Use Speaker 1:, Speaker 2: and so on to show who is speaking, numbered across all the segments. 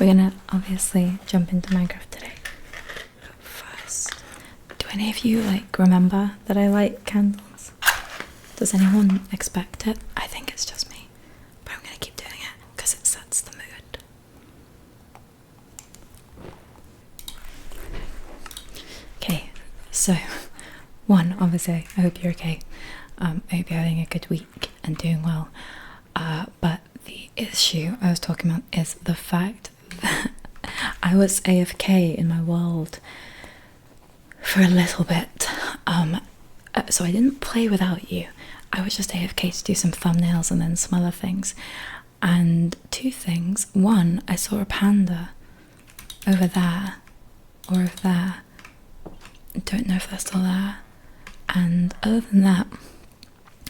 Speaker 1: we're gonna obviously jump into Minecraft today. But first, do any of you like remember that I light candles? Does anyone expect it? I think it's just me, but I'm gonna keep doing it because it sets the mood. Okay, so one, obviously, I hope you're okay. I hope you're having a good week and doing well. But the issue I was talking about is the fact that I was AFK in my world for a little bit. So I didn't play without you. I was just AFK to do some thumbnails and then some other things. And two things. One, I saw a panda over there or over there. I don't know if they're still there. And other than that,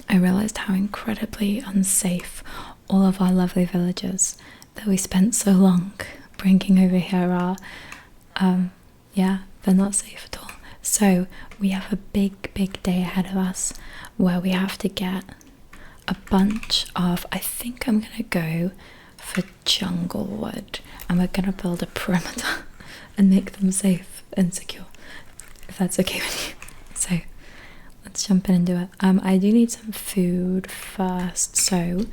Speaker 1: I realised how incredibly unsafe all of our lovely villagers that we spent so long bringing over here are. Yeah, they're not safe at all. So we have a big day ahead of us where we have to get a bunch of, I think I'm gonna go for jungle wood, and we're gonna build a perimeter and make them safe and secure, if that's okay with you. So let's jump in and do it. I do need some food first, so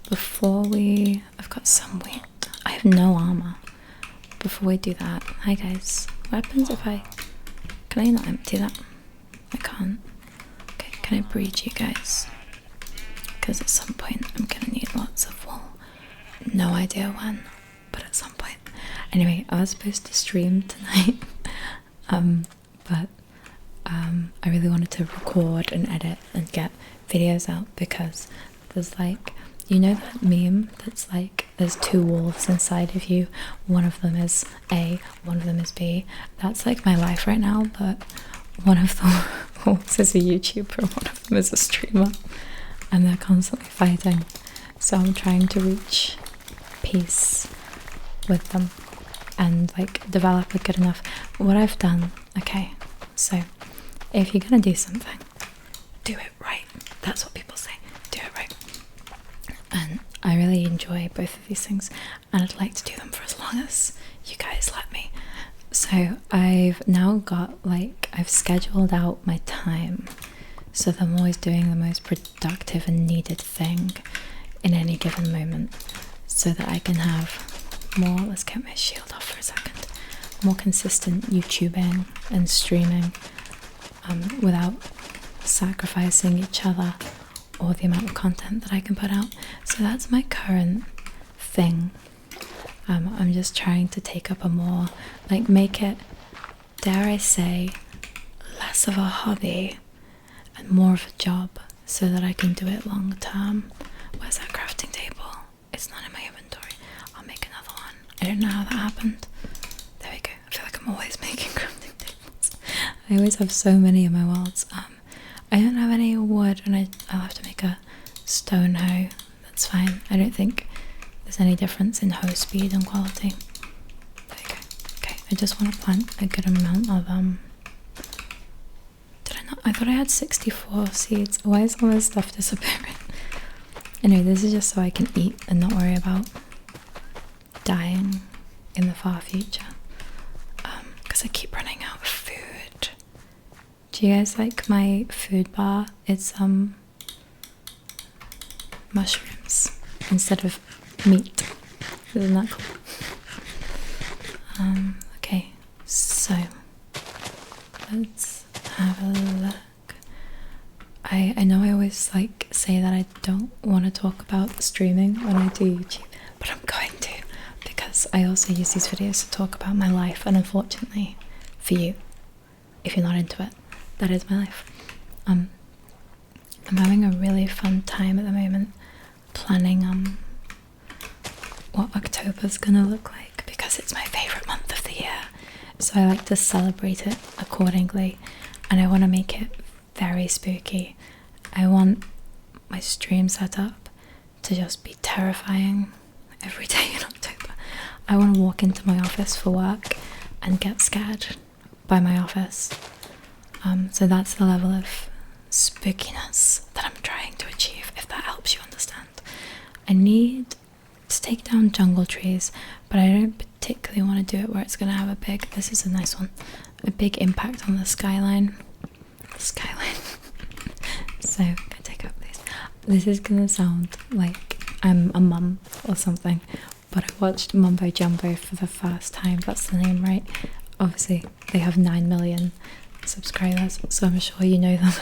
Speaker 1: before I've got some wheat. I have no armor. Before we do that, hi guys. What happens if can I not empty that? I can't. Okay, can I breed you guys? Because at some point I'm gonna need lots of wool. No idea when, but at some point. Anyway, I was supposed to stream tonight, but I really wanted to record and edit and get videos out because there's like, you know that meme that's like there's two wolves inside of you, one of them is A, one of them is B. That's like my life right now, but one of the wolves is a YouTuber and one of them is a streamer, and they're constantly fighting. So I'm trying to reach peace with them and like develop a good enough. What I've done, okay, so if you're gonna do something, do it right. That's what people say, do it right. And I really enjoy both of these things, and I'd like to do them for as long as you guys let me. So I've now got I've scheduled out my time so that I'm always doing the most productive and needed thing in any given moment, so that I can have more, let's get my shield off for a second, more consistent YouTubing and streaming without sacrificing each other or the amount of content that I can put out. So that's my current thing. I'm just trying to take up a more, make it, dare I say, less of a hobby and more of a job, so that I can do it long term. Where's that crafting table? It's not in my inventory. I'll make another one. I don't know how that happened. There we go. I feel like I'm always making crafting tables. I always have so many in my worlds. I don't have any wood, and I'll have to make a stone hoe. That's fine. I don't think there's any difference in hoe speed and quality. There we go. Okay, I just want to plant a good amount of did I not? I thought I had 64 seeds. Why is all this stuff disappearing? Anyway, this is just so I can eat and not worry about dying in the far future. Because I keep running out of food. Do you guys like my food bar? It's mushrooms instead of meat. Isn't that cool? Okay, so let's have a look. I know I always say that I don't want to talk about streaming when I do YouTube, but I'm going to, because I also use these videos to talk about my life, and unfortunately for you, if you're not into it, that is my life. I'm having a really fun time at the moment planning what October's gonna look like, because it's my favourite month of the year, so I like to celebrate it accordingly, and I want to make it very spooky. I want my stream setup to just be terrifying every day in October. I want to walk into my office for work and get scared by my office. So that's the level of spookiness that I'm trying to achieve, if that helps you understand. I need to take down jungle trees, but I don't particularly want to do it where it's going to have a big, this is a nice one, a big impact on the skyline. So I'm gonna take up these. This is gonna sound like I'm a mum or something, but I watched Mumbo Jumbo for the first time. That's the name, right? Obviously they have 9 million subscribers, so I'm sure you know them.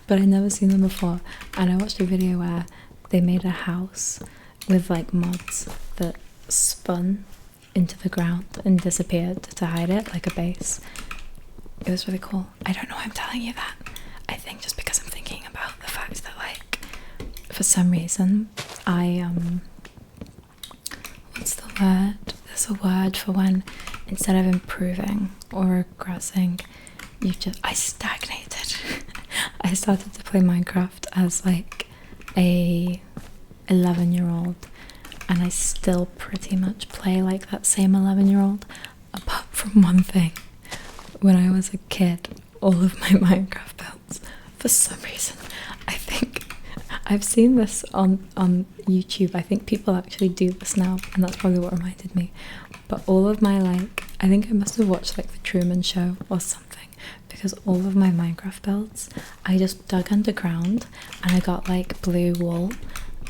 Speaker 1: But I'd never seen them before, and I watched a video where they made a house with like mods that spun into the ground and disappeared to hide it, like a base. It was really cool. I don't know why I'm telling you that. I think just because I'm thinking about the fact that, like, for some reason I what's the word? There's a word for when instead of improving or regressing, I stagnated. I started to play Minecraft as like a 11-year-old, and I still pretty much play like that same 11-year-old, apart from one thing. When I was a kid, all of my Minecraft builds, for some reason, I think I've seen this on YouTube. I think people actually do this now, and that's probably what reminded me. But all of my, like, I think I must have watched like the Truman Show or something, because all of my Minecraft builds, I just dug underground and I got like blue wool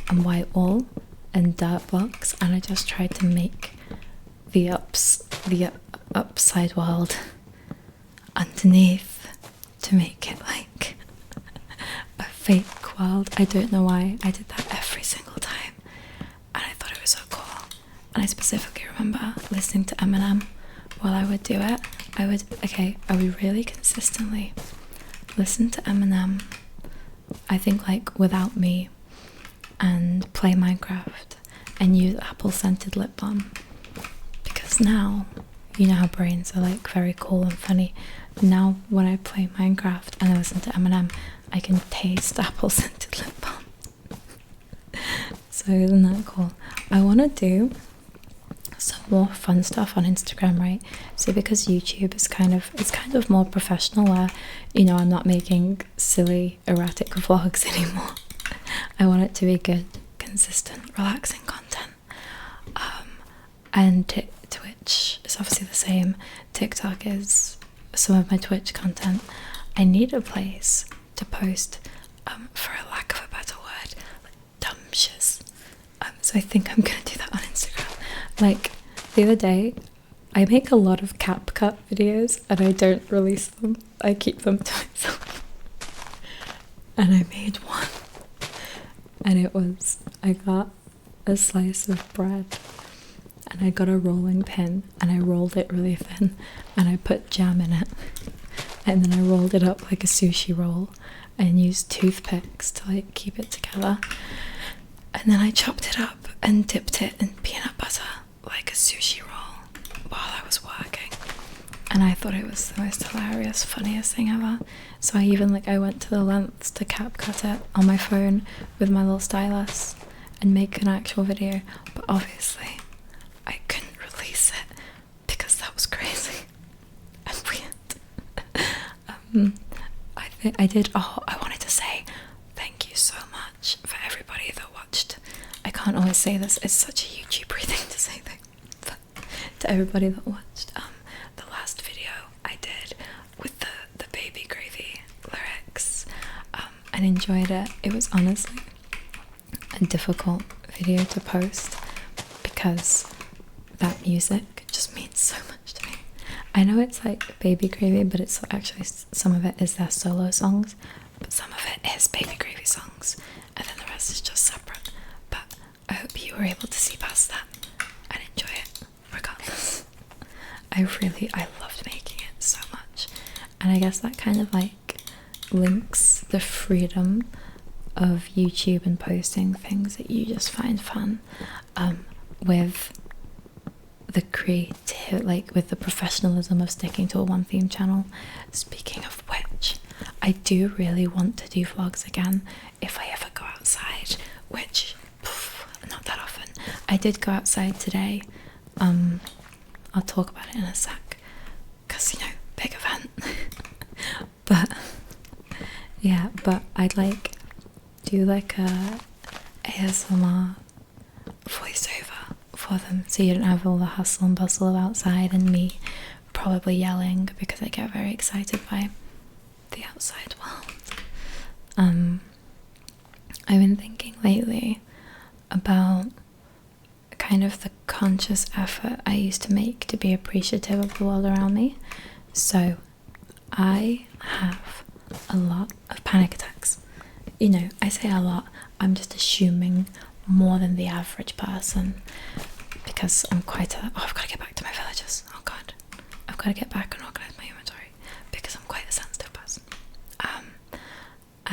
Speaker 1: and white wool and dirt blocks, and I just tried to make the upside world underneath to make it like a fake world. I don't know why I did that every single time, and I thought it was so cool. And I specifically remember listening to Eminem while I would do it. I would really consistently listen to Eminem, I think like Without Me, and play Minecraft and use apple scented lip balm, because now, you know how brains are like very cool and funny. Now when I play Minecraft and I listen to Eminem, I can taste apple scented lip balm. So isn't that cool? I want to do some more fun stuff on Instagram, right? So because YouTube is kind of more professional, where, you know, I'm not making silly erratic vlogs anymore. I want it to be good, consistent, relaxing content. And Twitch is obviously the same. TikTok is some of my Twitch content. I need a place to post, for a lack of a better word, like dumb shiz. So I think I'm gonna do that on Instagram. Like the other day, I make a lot of CapCut videos and I don't release them. I keep them to myself. And I made one, and I got a slice of bread, and I got a rolling pin, and I rolled it really thin, and I put jam in it, and then I rolled it up like a sushi roll and used toothpicks to like keep it together, and then I chopped it up and dipped it in peanut butter like a sushi roll while I was working, and I thought it was the most hilarious, funniest thing ever. So I went to the lengths to CapCut it on my phone with my little stylus and make an actual video, but obviously I couldn't release it because that was crazy and weird. I wanted to say thank you so much for everybody that watched. I can't always say this, it's such a YouTuber thing to say things, but to everybody that watched the last video I did with the baby gravy lyrics, and enjoyed it. It was honestly a difficult video to post because that music just means so much to me. I know it's like baby gravy, but it's actually, some of it is their solo songs, but some of it is baby gravy songs, and then the rest is just separate. But I hope you were able to see past that and enjoy it regardless. I loved making it so much, and I guess that kind of like links the freedom of YouTube and posting things that you just find fun, with the creative, like with the professionalism of sticking to a one theme channel. Speaking of which, I do really want to do vlogs again if I ever go outside, which not that often. I did go outside today. I'll talk about it in a sec, because, you know, big event. But yeah, but I'd like do like a ASMR voiceover for for them, so you don't have all the hustle and bustle of outside and me probably yelling because I get very excited by the outside world. I've been thinking lately about kind of the conscious effort I used to make to be appreciative of the world around me. So I have a lot of panic attacks. You know, I say a lot, I'm just assuming more than the average person, because I'm quite a, oh, I've got to get back to my villages, oh god, I've got to get back and organise my inventory, because I'm quite a sensitive person.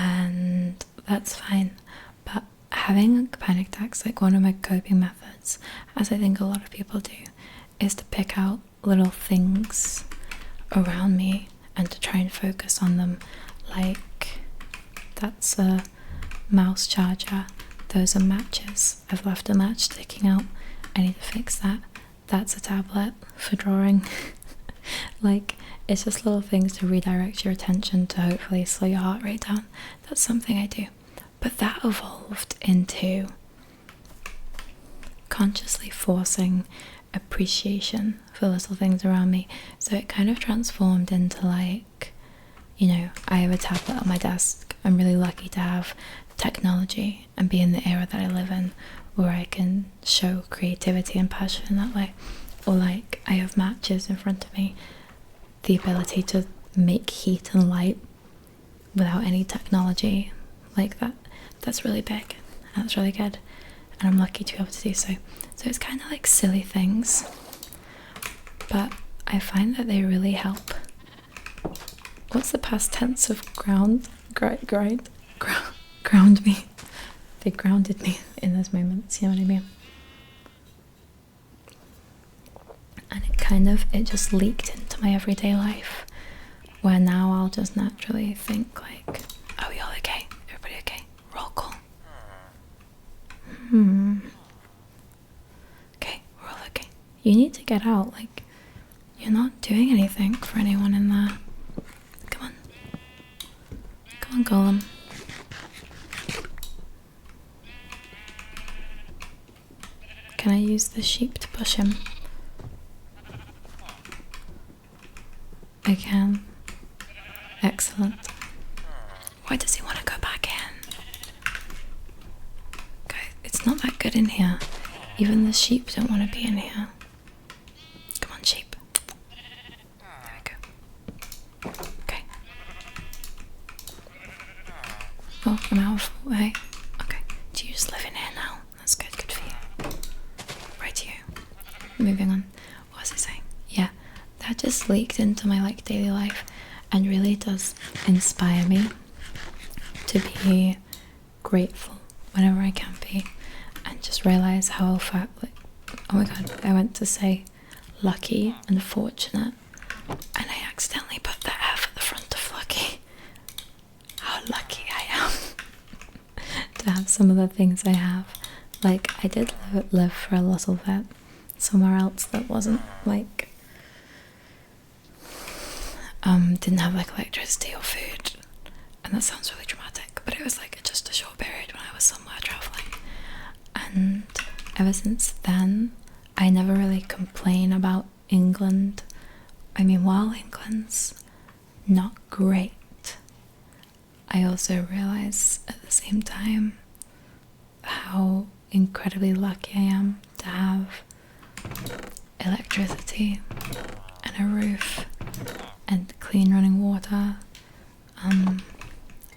Speaker 1: And that's fine, but having panic attacks, like one of my coping methods, as I think a lot of people do, is to pick out little things around me and to try and focus on them. Like, that's a mouse charger, those are matches, I've left a match sticking out, I need to fix that. That's a tablet for drawing. Like, it's just little things to redirect your attention to hopefully slow your heart rate down. That's something I do. But that evolved into consciously forcing appreciation for little things around me. So it kind of transformed into, like, you know, I have a tablet on my desk. I'm really lucky to have technology and be in the era that I live in, where I can show creativity and passion in that way. Or like, I have matches in front of me, the ability to make heat and light without any technology like that. That's really big, and that's really good, and I'm lucky to be able to do so. So it's kind of like silly things, but I find that they really help. What's the past tense of ground? Ground me. They grounded me in those moments, you know what I mean? And it just leaked into my everyday life, where now I'll just naturally think like, are we all okay? Everybody okay? Roll call. Okay, we're all okay. You need to get out, like, you're not doing anything for anyone in there. Come on. Come on, Golem. Can I use the sheep to push him? I can. Excellent. Why does he want to go back in? Okay, it's not that good in here. Even the sheep don't want to be in here. Come on, sheep. There we go. Okay. Oh, I'm out of way. Okay. Do you just live in here now? That's good. Good for you. Right to you. Moving on. What was I saying? Yeah. That just leaked into my like daily life and really does inspire me to be grateful whenever I can be, and just realize how far, like, oh my god, I went to say lucky and fortunate and I accidentally put the F at the front of lucky. How lucky I am to have some of the things I have. Like, I did live for a little bit somewhere else that wasn't like didn't have like electricity or food, and that sounds really dramatic, but it was like just a short period when I was somewhere traveling, and ever since then I never really complain about England. I mean, while England's not great, I also realize at the same time how incredibly lucky I am to have electricity and a roof and clean running water, and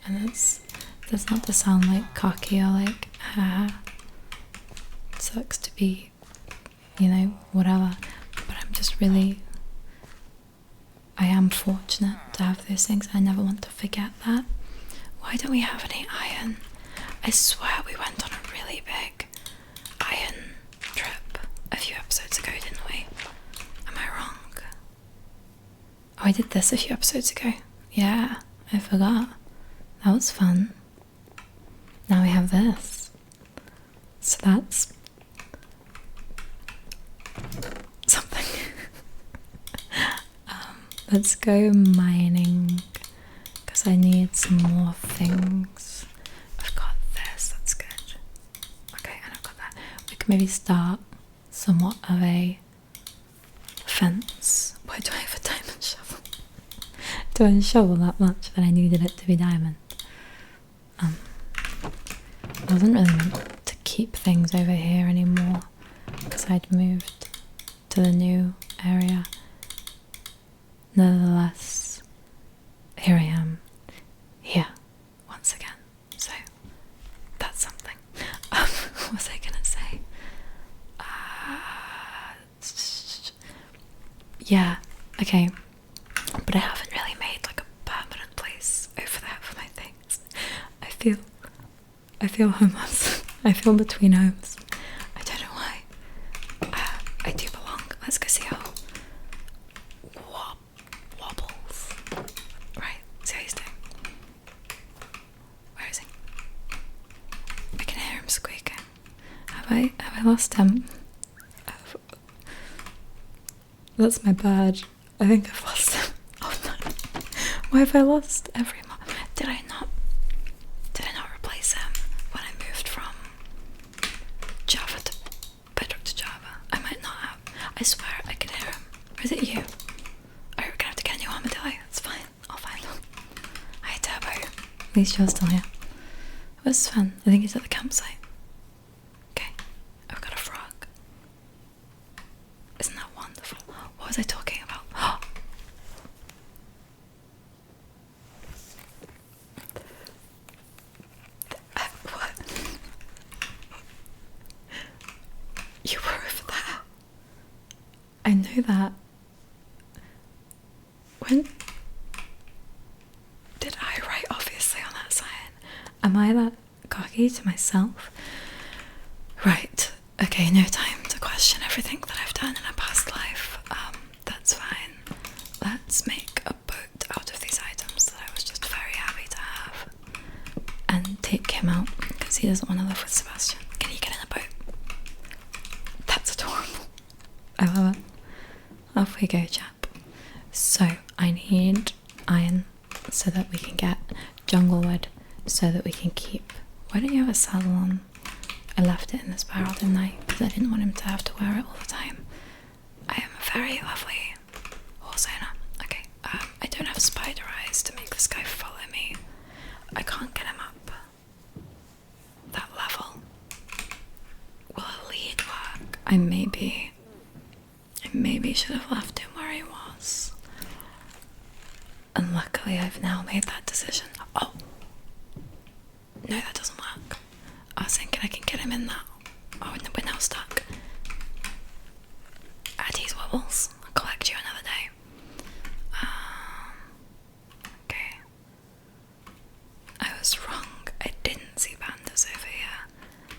Speaker 1: that's not to sound like cocky or like it sucks to be, you know, whatever, but I'm just really, I am fortunate to have those things. I never want to forget that. Why don't we have any iron? I swear we went on a really big iron trip a few episodes ago, didn't we? Am I wrong? Oh, I did this a few episodes ago. Yeah, I forgot. That was fun. Now we have this. So that's something. Let's go mining, because I need some more things. I've got this, that's good. Okay, and I've got that. We can maybe start somewhat of a fence. Why do I have a diamond shovel? Do I shovel that much that I needed it to be diamond? I wasn't really meant to keep things over here anymore because I'd moved to the new area. Nevertheless, here I am, here, once again. So, that's something. What was I gonna say? Yeah, okay. But I haven't really made like a permanent place over there for my things. I feel homeless. I feel between homes. I don't know why. I do belong. Let's go see how wobbles. Right, see how he's doing. Where is he? I can hear him squeaking. Have I lost him? That's my badge. I think I've lost him. Oh no. Why have I lost every Did I not replace him when I moved from Java to Bedrock to Java? I might not have. I swear I can hear him. Or is it you? Oh, we're gonna have to get a new armadillo. It's fine. I'll find him. Hi Turbo. At least you're still here. It was fun. I think he's at the campsite. Okay. I've got a frog. Isn't that wonderful? What was I talking about? What? You were over there. I know that. When did I write obviously on that sign? Am I that cocky to myself? Right. Okay, no time to question everything that I've done in a past life. That's fine. Let's make a boat out of these items that I was just very happy to have. And take him out, because he doesn't want to live with Sebastian. Can you get in a boat? That's adorable. I love it. Off we go, chap. So, I need iron so that we can get jungle wood, so that we can keep... Why don't you have a saddle on? I left it in this barrel, didn't I? Because I didn't want him to have to wear it all the time. I am a very lovely horse owner. Okay, I don't have spider eyes to make this guy follow me. I can't get him up that level. Will a lead work? I maybe should have left him where he was. And luckily I've now made that decision. Oh! No, that doesn't work. I was thinking I can get him in that. Oh, we're now stuck. Addie's wobbles. I'll collect you another day. Okay. I was wrong. I didn't see pandas over here.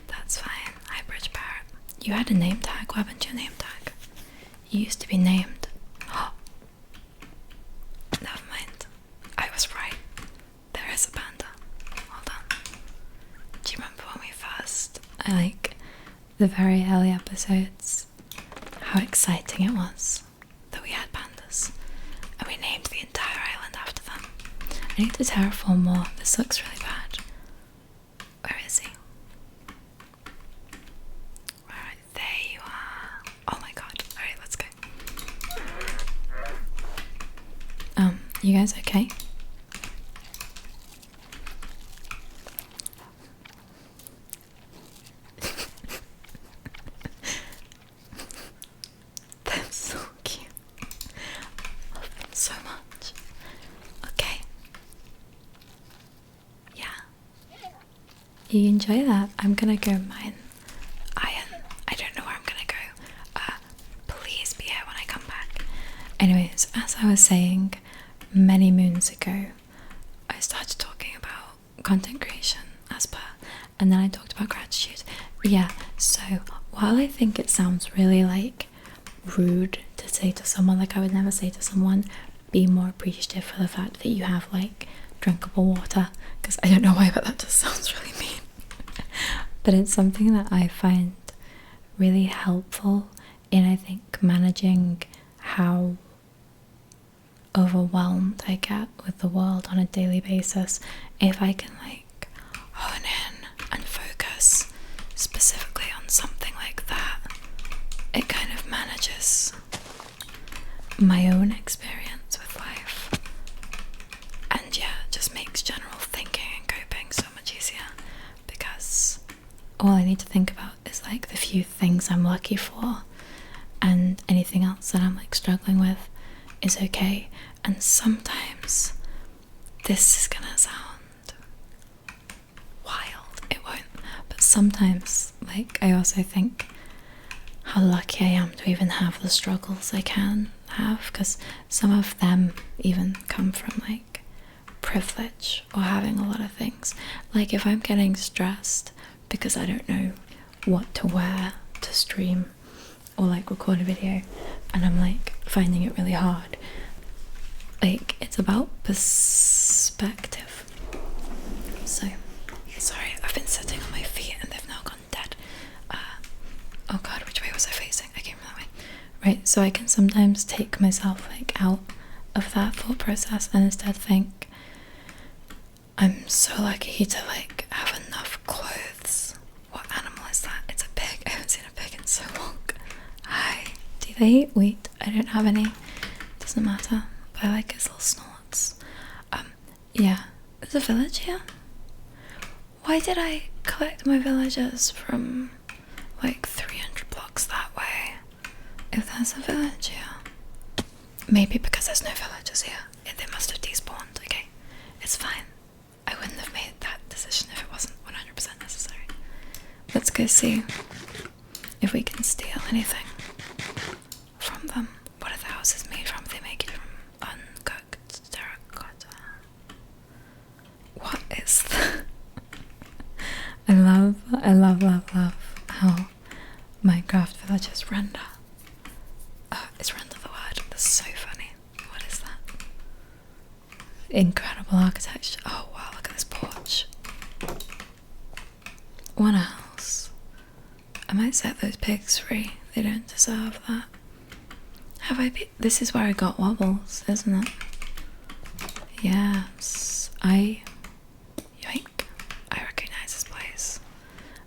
Speaker 1: That's fine. Hi, Bridge Parrot. You had a name tag. What happened to your name tag? You used to be named. Oh. Never mind. I was right. There is a panda. Hold on. Do you remember when we first, like, the very early episodes, how exciting it was that we had pandas, and we named the entire island after them? I need to terraform more. This looks really bad. Where is he? Alright, there you are. Oh my god. Alright, let's go. You guys okay? They're so cute. I love them so much. Okay. Yeah. You enjoy that? I'm gonna go mine iron. I don't know where I'm gonna go. Please be here when I come back. Anyways, as I was saying, many moons ago, I started talking about content creation as per, and then I talked about gratitude. Yeah, so while I think it sounds really like rude to say to someone, like I would never say to someone, be more appreciative for the fact that you have like drinkable water, because I don't know why, but that just sounds really mean. But it's something that I find really helpful in, I think, managing how overwhelmed I get with the world on a daily basis. If I can like hone in and focus specifically on something like that, gauges my own experience with life, and yeah, it just makes general thinking and coping so much easier, because all I need to think about is like the few things I'm lucky for, and anything else that I'm like struggling with is okay. And sometimes this is gonna sound wild, it won't, but sometimes like I also think how lucky I am to even have the struggles I can have, because some of them even come from like privilege or having a lot of things. Like if I'm getting stressed because I don't know what to wear to stream or like record a video, and I'm like finding it really hard, like it's about perspective. So sorry, I've been sitting on my feet and they've now gone dead. Oh god, which way was I facing? I came that way. Right, so I can sometimes take myself like out of that thought process and instead think, I'm so lucky to like have enough clothes. What animal is that? It's a pig. I haven't seen a pig in so long. Hi. Do they eat wheat? I don't have any. Doesn't matter. But I like his little snorts. Yeah. There's a village here? Why did I collect my villagers from like 300 blocks that way? If there's a village here. Maybe because there's no villagers here. They must have despawned. Okay. It's fine. I wouldn't have made that decision if it wasn't 100% necessary. Let's go see if we can steal anything from them. What are the houses made from? They make it from uncooked terracotta. What is that? I love how Minecraft villages render. It's render the word. That's so funny. What is that? Incredible architecture. Oh wow, look at this porch. What else? I might set those pigs free. They don't deserve that. Have I been? This is where I got wobbles, isn't it? Yes. Yoink. I recognize this place.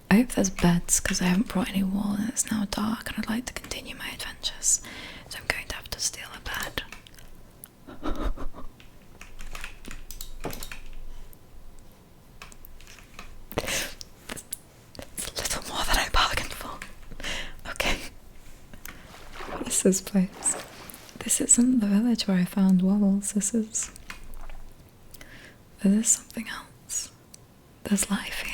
Speaker 1: I hope there's beds, because I haven't brought any wool and it's now dark and I'd like to continue my adventures. So I'm going to have to steal a bed. It's a little more than I bargained for. Okay. What is this place? This isn't the village where I found wobbles. This is something else. There's life here.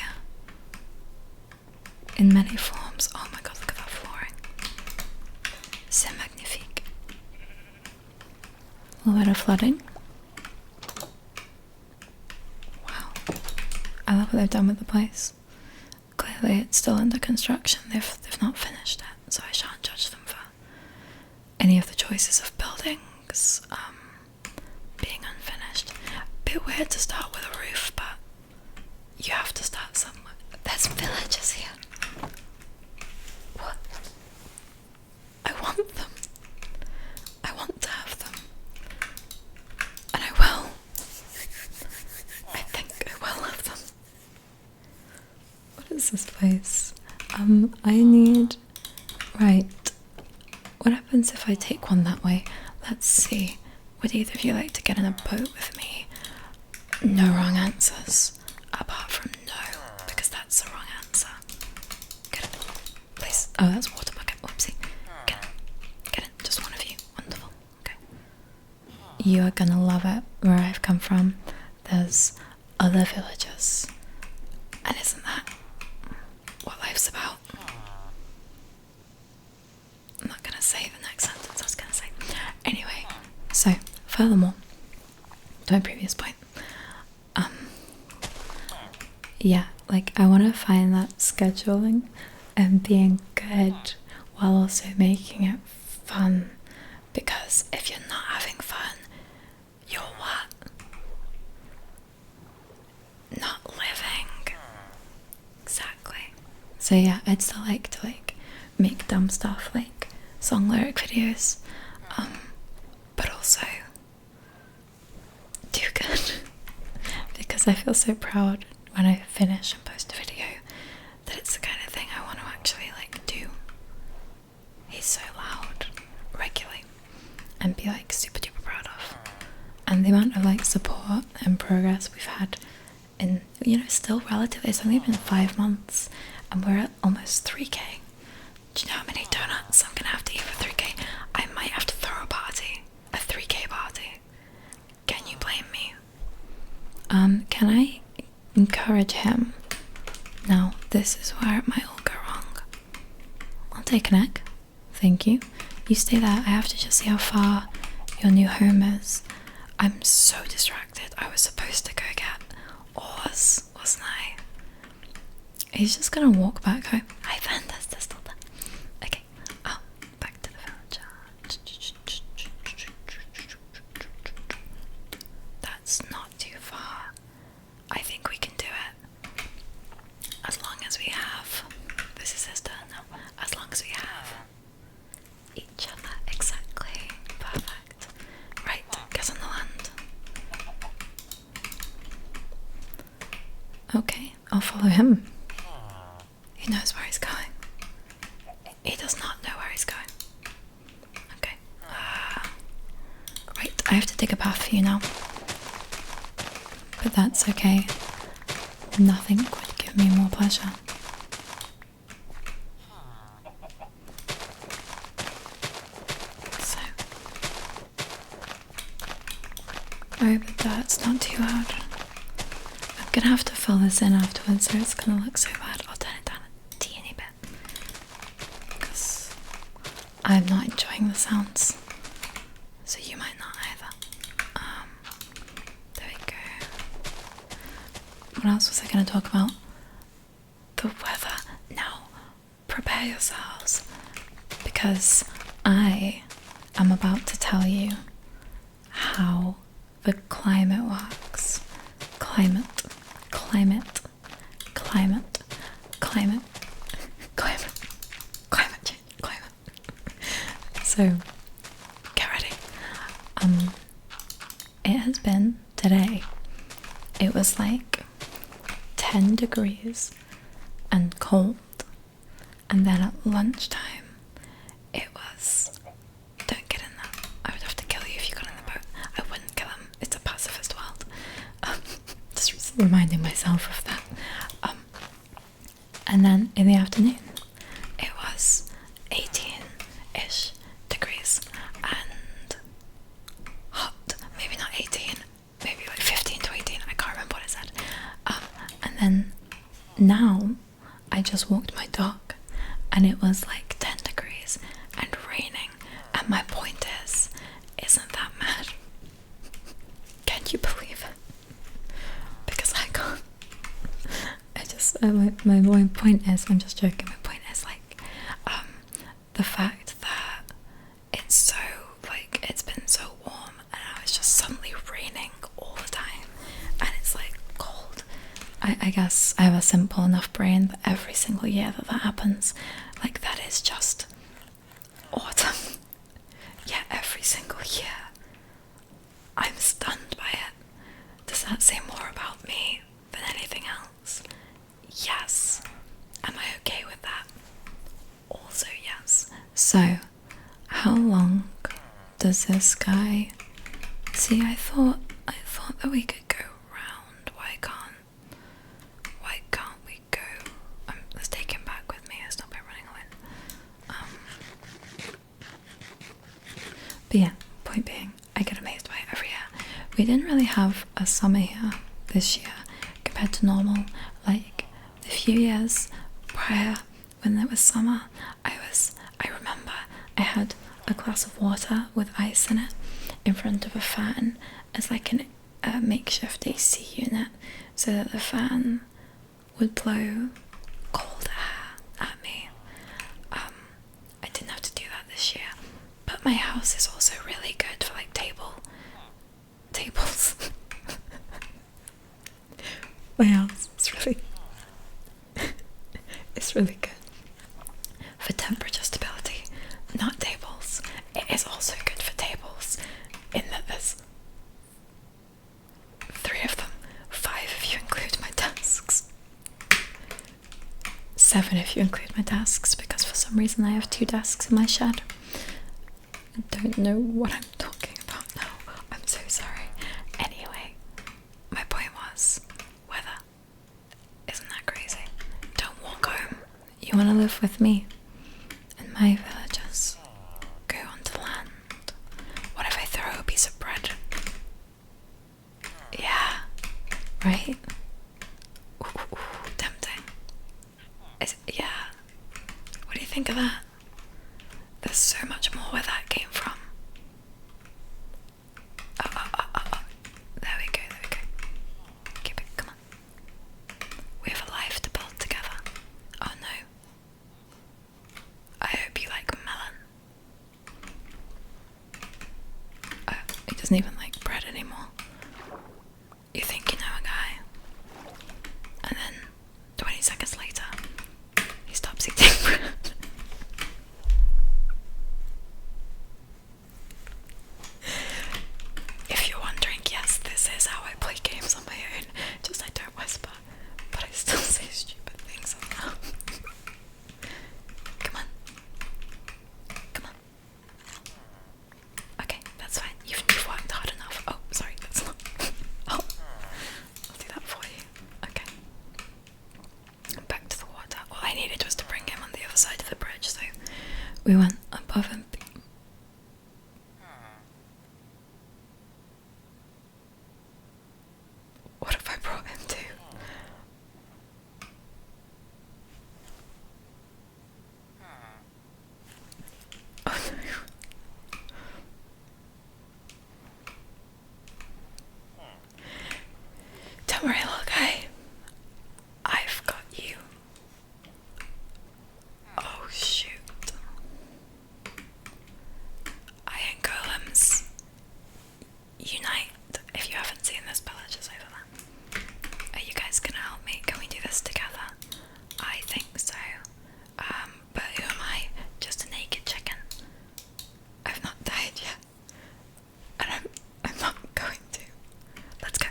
Speaker 1: In many forms. Oh my god, look at that flooring. C'est magnifique. A little bit of flooding. Wow. I love what they've done with the place. Clearly it's still under construction. They've not finished it, so I shan't judge them for any of the choices of buildings being unfinished. Bit weird to start with a roof, but you have to start somewhere. There's villages here. What? I want them. I want to have them. And I will. I think I will have them. What is this place? I need... Right. What happens if I take one that way? Let's see. Would either of you like to get in a boat with me? No wrong answers. Apart from no, because that's the wrong answer. Get it. Please. Oh, that's water bucket. Whoopsie. Get it. Get it. Just one of you. Wonderful. Okay. You are gonna love it where I've come from. There's other villages. And isn't that what life's about? I'm not gonna say the next sentence I was gonna say. Anyway, so furthermore, to my previous point, yeah, like I want to find that scheduling and being good while also making it fun, because if you're not having fun, you're what? Not living. Exactly. So yeah, I'd still like to like make dumb stuff like song lyric videos, but also do good because I feel so proud when I finish and post a video that it's the kind of thing I want to actually like do. He's so loud. and be like super duper proud of. And the amount of like support and progress we've had in, you know, still relatively, it's only been 5 months and we're at almost 3k. Do you know how many donuts I'm gonna have to eat for 3k? I might have to throw a party, a 3k party. Can you blame me? Can I encourage him? Now, this is where it might all go wrong. I'll take an egg. Thank you. You stay there. I have to just see how far your new home is. I'm so distracted. I was supposed to go get oars, wasn't I? He's just gonna walk back home. Hi, Van. That's still there. Okay. Oh, back to the village. That's not too far. I think we can do it. As long as we have. This is his turn now. As long as we have each other. Exactly. Perfect. Right, get on the land. Okay, I'll follow him. He knows where he's going. He does not know where he's going. Okay. Right, I have to dig a path for you now. But that's okay. Nothing would give me more pleasure. So. Oh, but that's not too hard. I'm gonna have to fill this in afterwards, so it's gonna look so bad. I'll turn it down a teeny bit. Because I'm not enjoying the sounds. So you might not either. There we go. What else was I gonna talk about? The weather. Now, prepare yourselves. Because I am about to tell you how the climate works. Climate change. So, get ready. It has been today. It was like 10 degrees and cold. And then at lunchtime, it was, don't get in that. I would have to kill you if you got in the boat. I wouldn't kill him. It's a pacifist world. Just reminding myself of that. And then in the afternoon, it was 18-ish degrees and hot. Maybe not 18, maybe like 15 to 18. I can't remember what it said. And then now, I just walked my dog and it was like 10 degrees and raining. And my point is, isn't that mad? Can you believe it? Because I can't. My point is, I'm just joking, my point is like, the fact that it's so, like, it's been so warm and now it's just suddenly raining all the time and it's like cold. I guess I have a simple enough brain that every single year that happens, like, that is just autumn. Yeah, every single year. I'm stunned by it. Does that say more about me than anything else? Yes. Am I okay with that? Also yes. So, how long does this guy... See, I thought that we could go round. Why can't we go? Let's take him back with me. Let's not be running away. But yeah, point being, I get amazed by it every year. We didn't really have a summer here this year compared to normal. Like, the few years prior when there was summer, I remember I had a glass of water with ice in it in front of a fan as like a makeshift AC unit so that the fan would blow cold air at me. I didn't have to do that this year, but my house is also really good for like tables. My house is really good for temperature stability, not tables. It is also good for tables in that there's 3 of them, 5 if you include my desks, 7 if you include my desks, because for some reason I have 2 desks in my shed. I don't know what I'm talking about now. I'm so sorry. Anyway, my point was weather. Isn't that crazy? Don't walk home. You want to live with me and my villagers. Go onto land. What if I throw a piece of bread? Yeah, right? Ooh, tempting. Yeah. What do you think of that? There's so much more where that came from. Oh. There we go. Keep it, come on. We have a life to build together. Oh no. I hope you like melon. He doesn't even like bread anymore. You think you know a guy, and then 20 seconds later, he stops eating bread. If you're wondering, yes, this is how I play games on my own. Just I don't whisper, but I still say stupid things out loud. Come on. Okay, that's fine. You've worked hard enough. Oh, sorry, that's not. I'll do that for you. Okay. Back to the water. All I needed was to bring him on the other side of the bridge, so we went above and what have I brought him to? Oh no. Don't worry, little guy. I've got you. Oh shoot. Iron golems unite. If you haven't seen this, villages over there. Are you guys gonna help me? Can we do this together? I think so. But who am I? Just a naked chicken. I've not died yet. And I'm not going to. Let's go.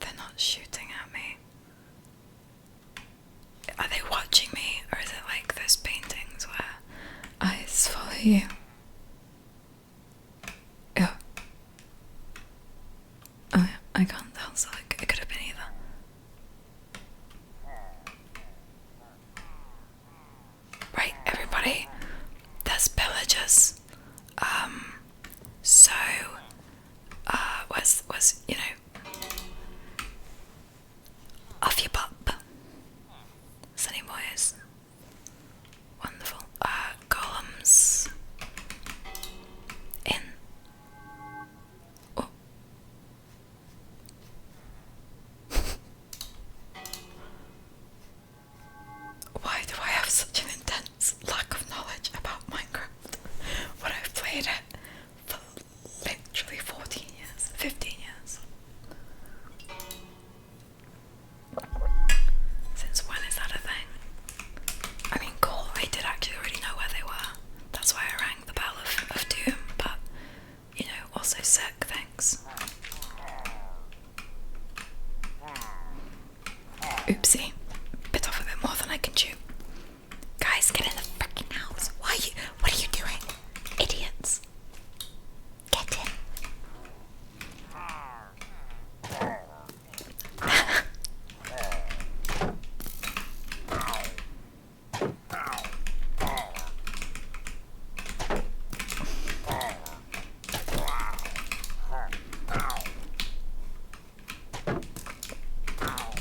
Speaker 1: They're not shooting at me. Are they watching me, or is it like those paintings where eyes follow you? Yeah. Oh yeah, I can't tell, so it could have been either. Right, everybody, there's pillagers. So, was you know, off your butt. Sunny boys. Wonderful. Golems. In. Oh. Why do I have such an intense lack of knowledge about Minecraft when I've played it for literally 14 years, 15 years? Since when is that a thing? I mean, cool, I did actually already know where they were. That's why I rang the bell of doom, but, you know, also sick, thanks. Oopsie. Bit off a bit more than I can chew. Guys, get in the freaking house. What are you doing? Idiots. Get in.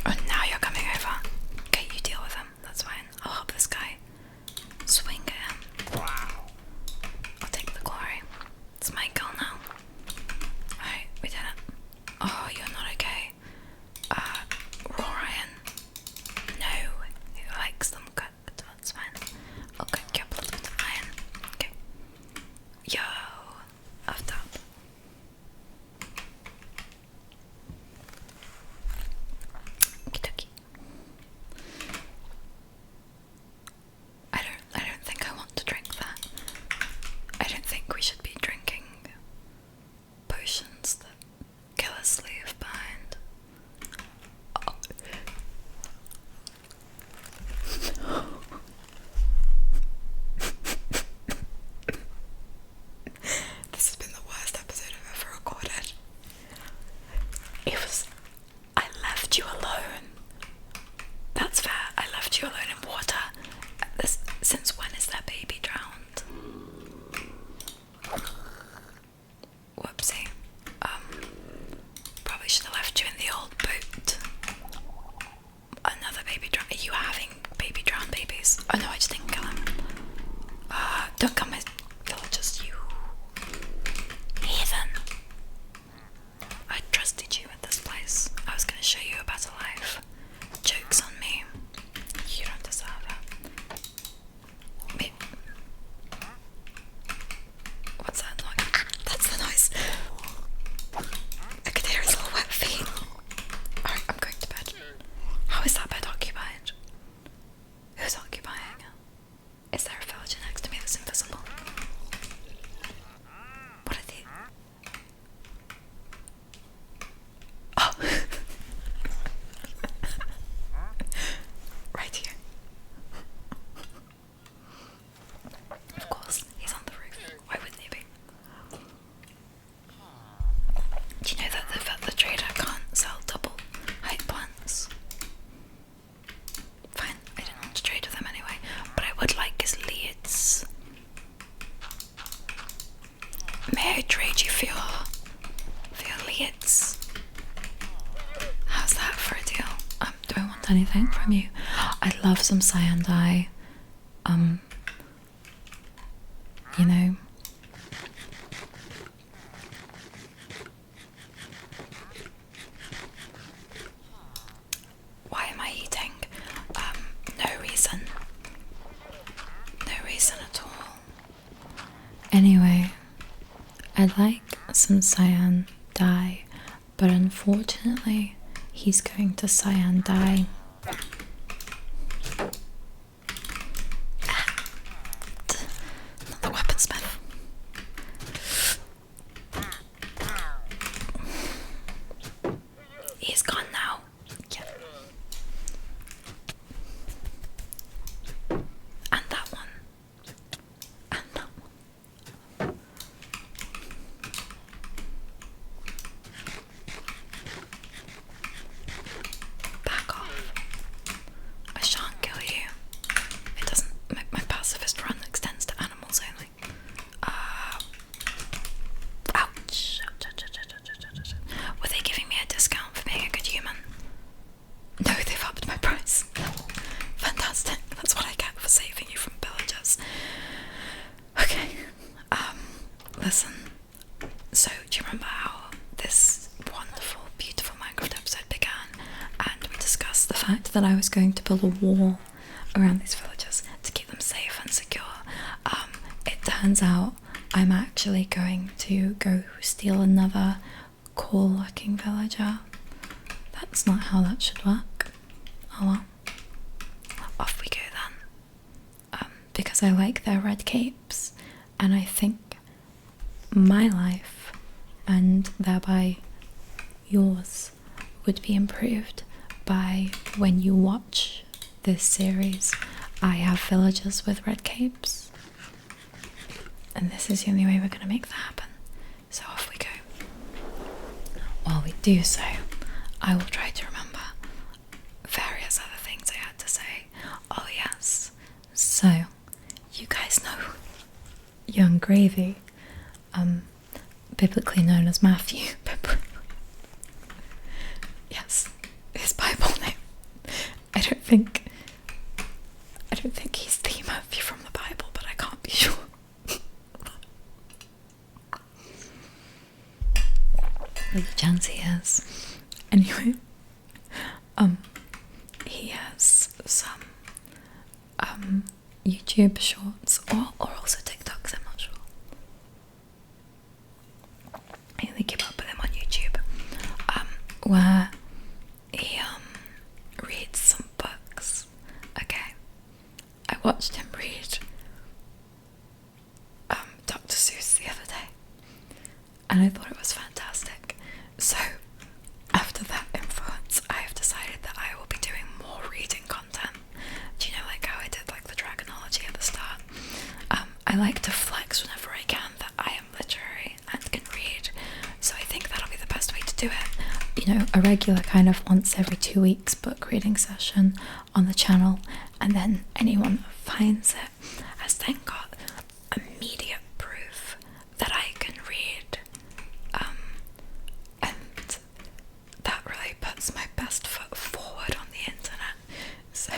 Speaker 1: Oh, now you're coming over. Okay, you deal with him. That's fine. I'll help this guy. Swing at him. I'll take the glory. It's my kill now. Alright, we did it. Oh, you're not okay. Raw iron. No, he likes them cooked. That's fine. I'll cook you up a little bit of iron. Okay. Yo, after. Okie-dokie. I don't think I want to drink that. I don't think we should be drinking potions that killers leave behind. want anything from you. I'd love some cyan dye. You know. Why am I eating? No reason. No reason at all. Anyway, I'd like some cyan dye, but unfortunately, he's going to cyan dye. Not the weaponsmith. He's gone now. Yeah. And that one. And that one. Back off. I shan't kill you. It doesn't. My pacifist run extends to animals only. Ouch. Were they giving me a discount for being a good human? No, they've upped my price. Fantastic. That's what I get for saving you from pillagers. Okay. Listen. So, do you remember how this wonderful, beautiful Minecraft episode began? And we discussed the fact that I was going to build a wall around these villagers to keep them safe and secure. It turns out I'm actually going to go steal another cool-looking villager. That's not how that should work. Oh well. Off we go then. Because I like their red capes, and I think my life, and thereby yours, would be improved by when you watch this series. I have villagers with red capes, and this is the only way we're going to make that happen. So off we go. While we do so, I will try to remember various other things I had to say. Oh yes, so you guys know Young Gravy, biblically known as Matthew. Yes, his Bible name. I don't think he's the Matthew from the Bible, but I can't be sure. There's a chance he is. Anyway, he has some YouTube shorts, or also TikToks, I'm not sure. I only keep up with him on YouTube, where he reads some books. Okay, I watched him read Dr. Seuss the other day, and I thought it was fantastic. So after that influence, I have decided that I will be doing more reading content. Do you know, like how I did like the dragonology at the start? I like to flex whenever I can that I am literary and can read, so I think that'll be the best way to do it. You know, a regular kind of once every 2 weeks book reading session on the channel, and then anyone that finds it has then got immediate proof that I can read, and that really puts my best foot forward on the internet. So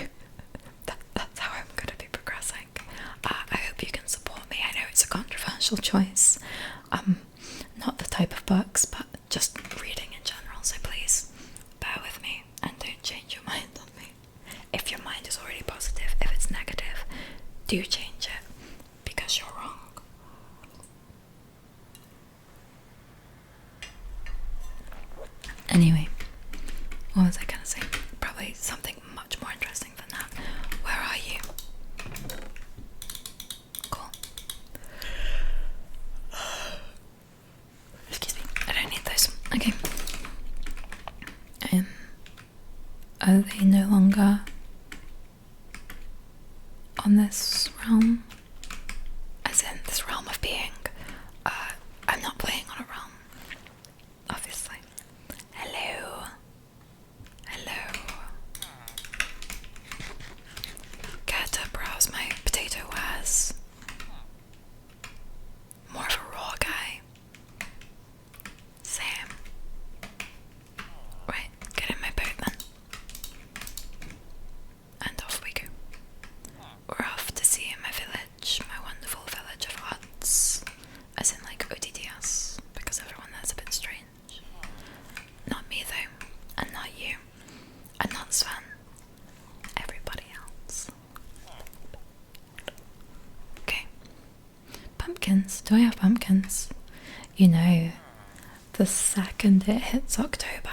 Speaker 1: that's how I'm going to be progressing. I hope you can support me. I know it's a controversial choice, not the type of books, but just reading in general, so please bear with me and don't change your mind on me. If your mind is already positive, if it's negative, do change it, because you're wrong. Anyway, what was I gonna say? Probably something much more interesting than that. Where are you? Cool. Excuse me, I don't need those. Okay. Are they no longer on this realm? As in this realm of being. I'm not playing on a realm, obviously. Hello. Hello. Care to browse my potato wares? More of a raw guy. Same. Right, get in my boat then. Do I have pumpkins? You know, the second it hits October,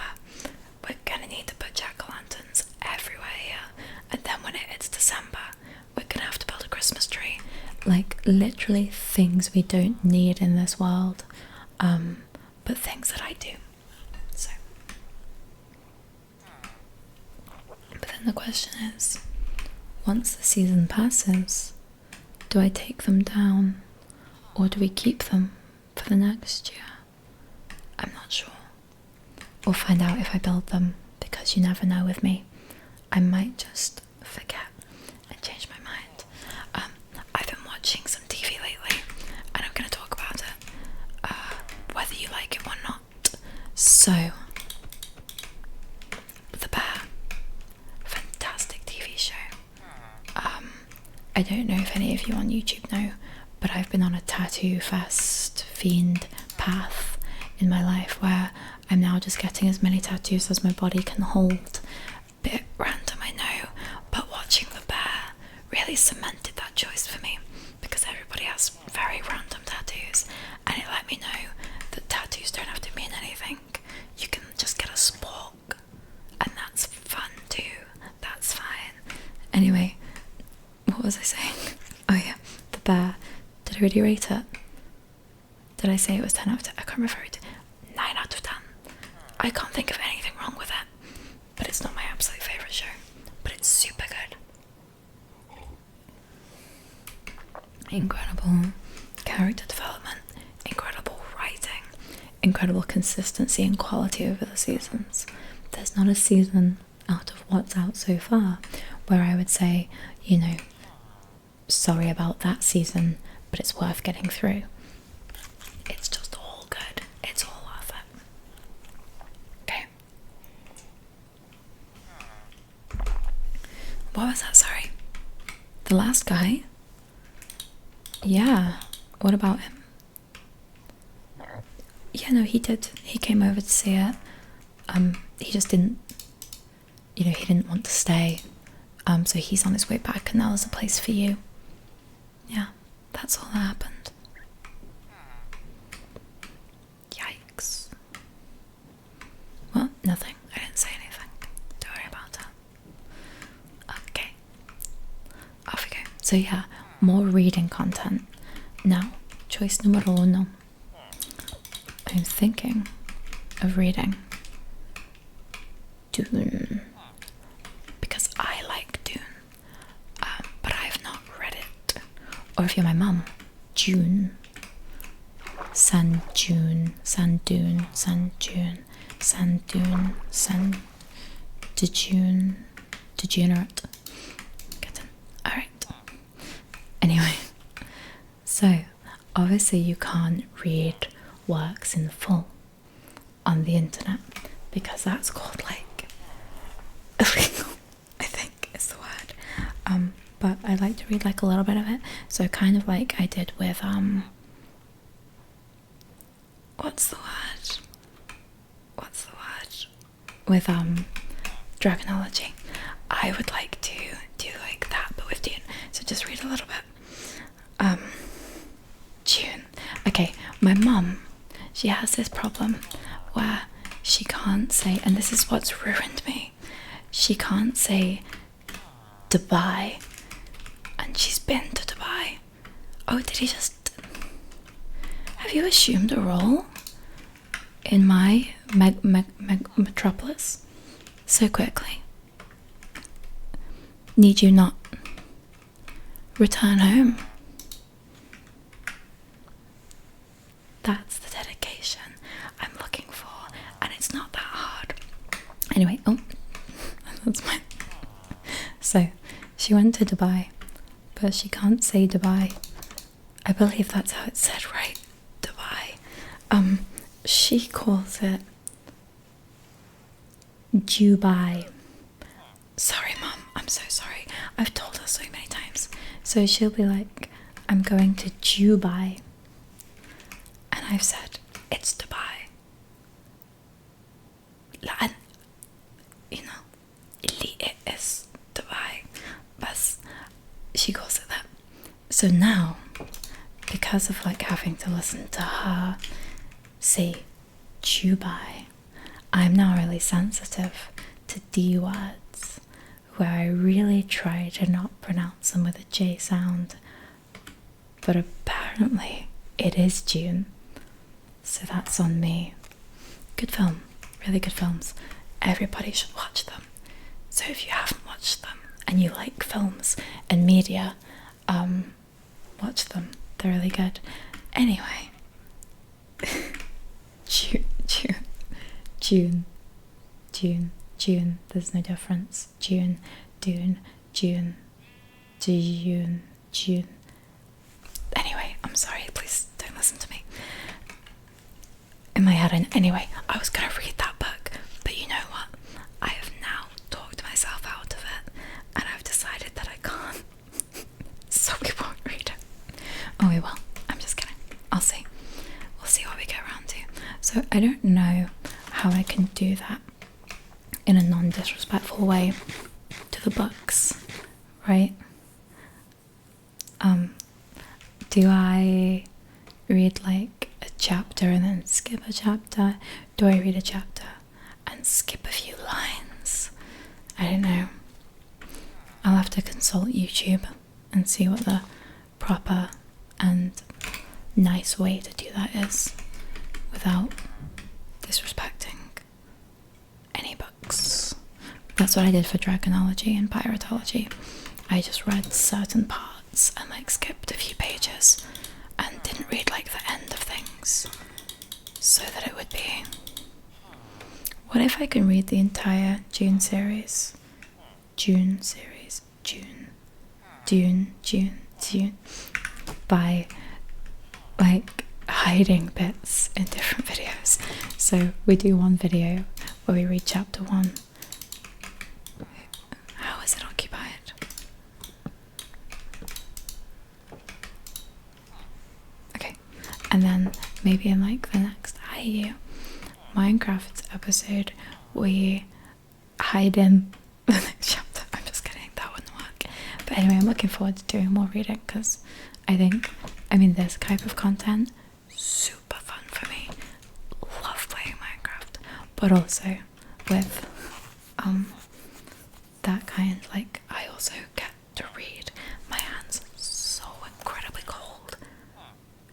Speaker 1: we're gonna need to put jack-o'-lanterns everywhere here. And then when it hits December, we're gonna have to build a Christmas tree. Like, literally things we don't need in this world, but things that I do. So, but then the question is, once the season passes, do I take them down, or do we keep them for the next year? I'm not sure. We'll find out if I build them, because you never know with me. I might just forget and change my mind. I've been watching some TV lately, and I'm going to talk about it, whether you like it or not. So, The Bear, fantastic TV show. I don't know if any of you on YouTube know, but I've been on a tattoo fest fiend path in my life where I'm now just getting as many tattoos as my body can hold. Bit random, I know, but watching The Bear really cemented that choice for me, because everybody has very random tattoos, and it let me know that tattoos don't have to mean anything. You can just get a spork, and that's fun too. That's fine. Anyway, what was I saying? Oh yeah, The Bear. Did I really rate it? Did I say it was 10 out of 10? I can't remember if I rated it. 9 out of 10. I can't think of anything wrong with it, but it's not my absolute favourite show, but it's super good. Incredible character development, incredible writing, incredible consistency and quality over the seasons. There's not a season out of what's out so far where I would say, you know, sorry about that season, but it's worth getting through. It's just all good. It's all worth it. Okay. What was that? Sorry. The last guy? Yeah. What about him? Yeah, no, he did. He came over to see it. He just didn't, you know, he didn't want to stay. So he's on his way back, and now there's a place for you. Yeah, that's all that happened. Yikes. Well, nothing. I didn't say anything. Don't worry about that. Okay. Off we go. So yeah, more reading content. Now, choice numero uno. I'm thinking of reading Dune, because I like Dune, but I've not read it. Or if you're my mum, June. San June, San Dune, San June, San Dune, San Dejune, Degenerate. Get in. Alright. Anyway, so obviously you can't read works in full on the internet, because that's called like illegal, I think is the word. But I like to read like a little bit of it, so kind of like I did with what's the word with Dragonology. I would like to do like that, but with Dune. So just read a little bit. Dune. Okay, my mum, she has this problem where she can't say, and this is what's ruined me, she can't say Dubai, and she's been to Dubai. Oh, did he just... Have you assumed a role in my metropolis so quickly? Need you not return home? That's the dedication I'm looking for, and it's not that hard. Anyway, oh, that's mine. So, she went to Dubai, but she can't say Dubai. I believe that's how it's said, right? Dubai. She calls it Dubai. Sorry, Mum, I'm so sorry. I've told her so many times. So she'll be like, I'm going to Dubai. And I've said, it's Dubai. And, you know, it is Dubai. But she calls it that. So now, because because of like having to listen to her say chew by, I'm now really sensitive to D words where I really try to not pronounce them with a J sound, but apparently it is June, so that's on me. Good film, really good films. Everybody should watch them. So if you haven't watched them and you like films and media, watch them. They're really good. Anyway, June. There's no difference. June. Anyway, I'm sorry. Please don't listen to me. In my head, anyway, I was gonna read that book, but you know what? I have now talked myself out of it, and I've decided that I can't. So we won't read it. Oh, we will. I'm just kidding. I'll see. We'll see what we get around to. So I don't know how I can do that in a non-disrespectful way to the books, right? Do I read like a chapter and then skip a chapter? Do I read a chapter and skip a few lines? I don't know. I'll have to consult YouTube and see what the proper and nice way to do that is without disrespecting any books. That's what I did for dragonology and piratology. I just read certain parts and like skipped a few pages and didn't read like the end of things so that it would be. What if I can read the entire June series by like hiding bits in different videos? So we do one video where we read chapter 1. How is it occupied? Okay, and then maybe in like the next IU Minecraft episode we hide in the next chapter. I'm just kidding, that wouldn't work. But anyway, I'm looking forward to doing more reading because I mean this type of content, super fun for me. Love playing Minecraft, but also with that kind, like I also get to read. My hands are so incredibly cold.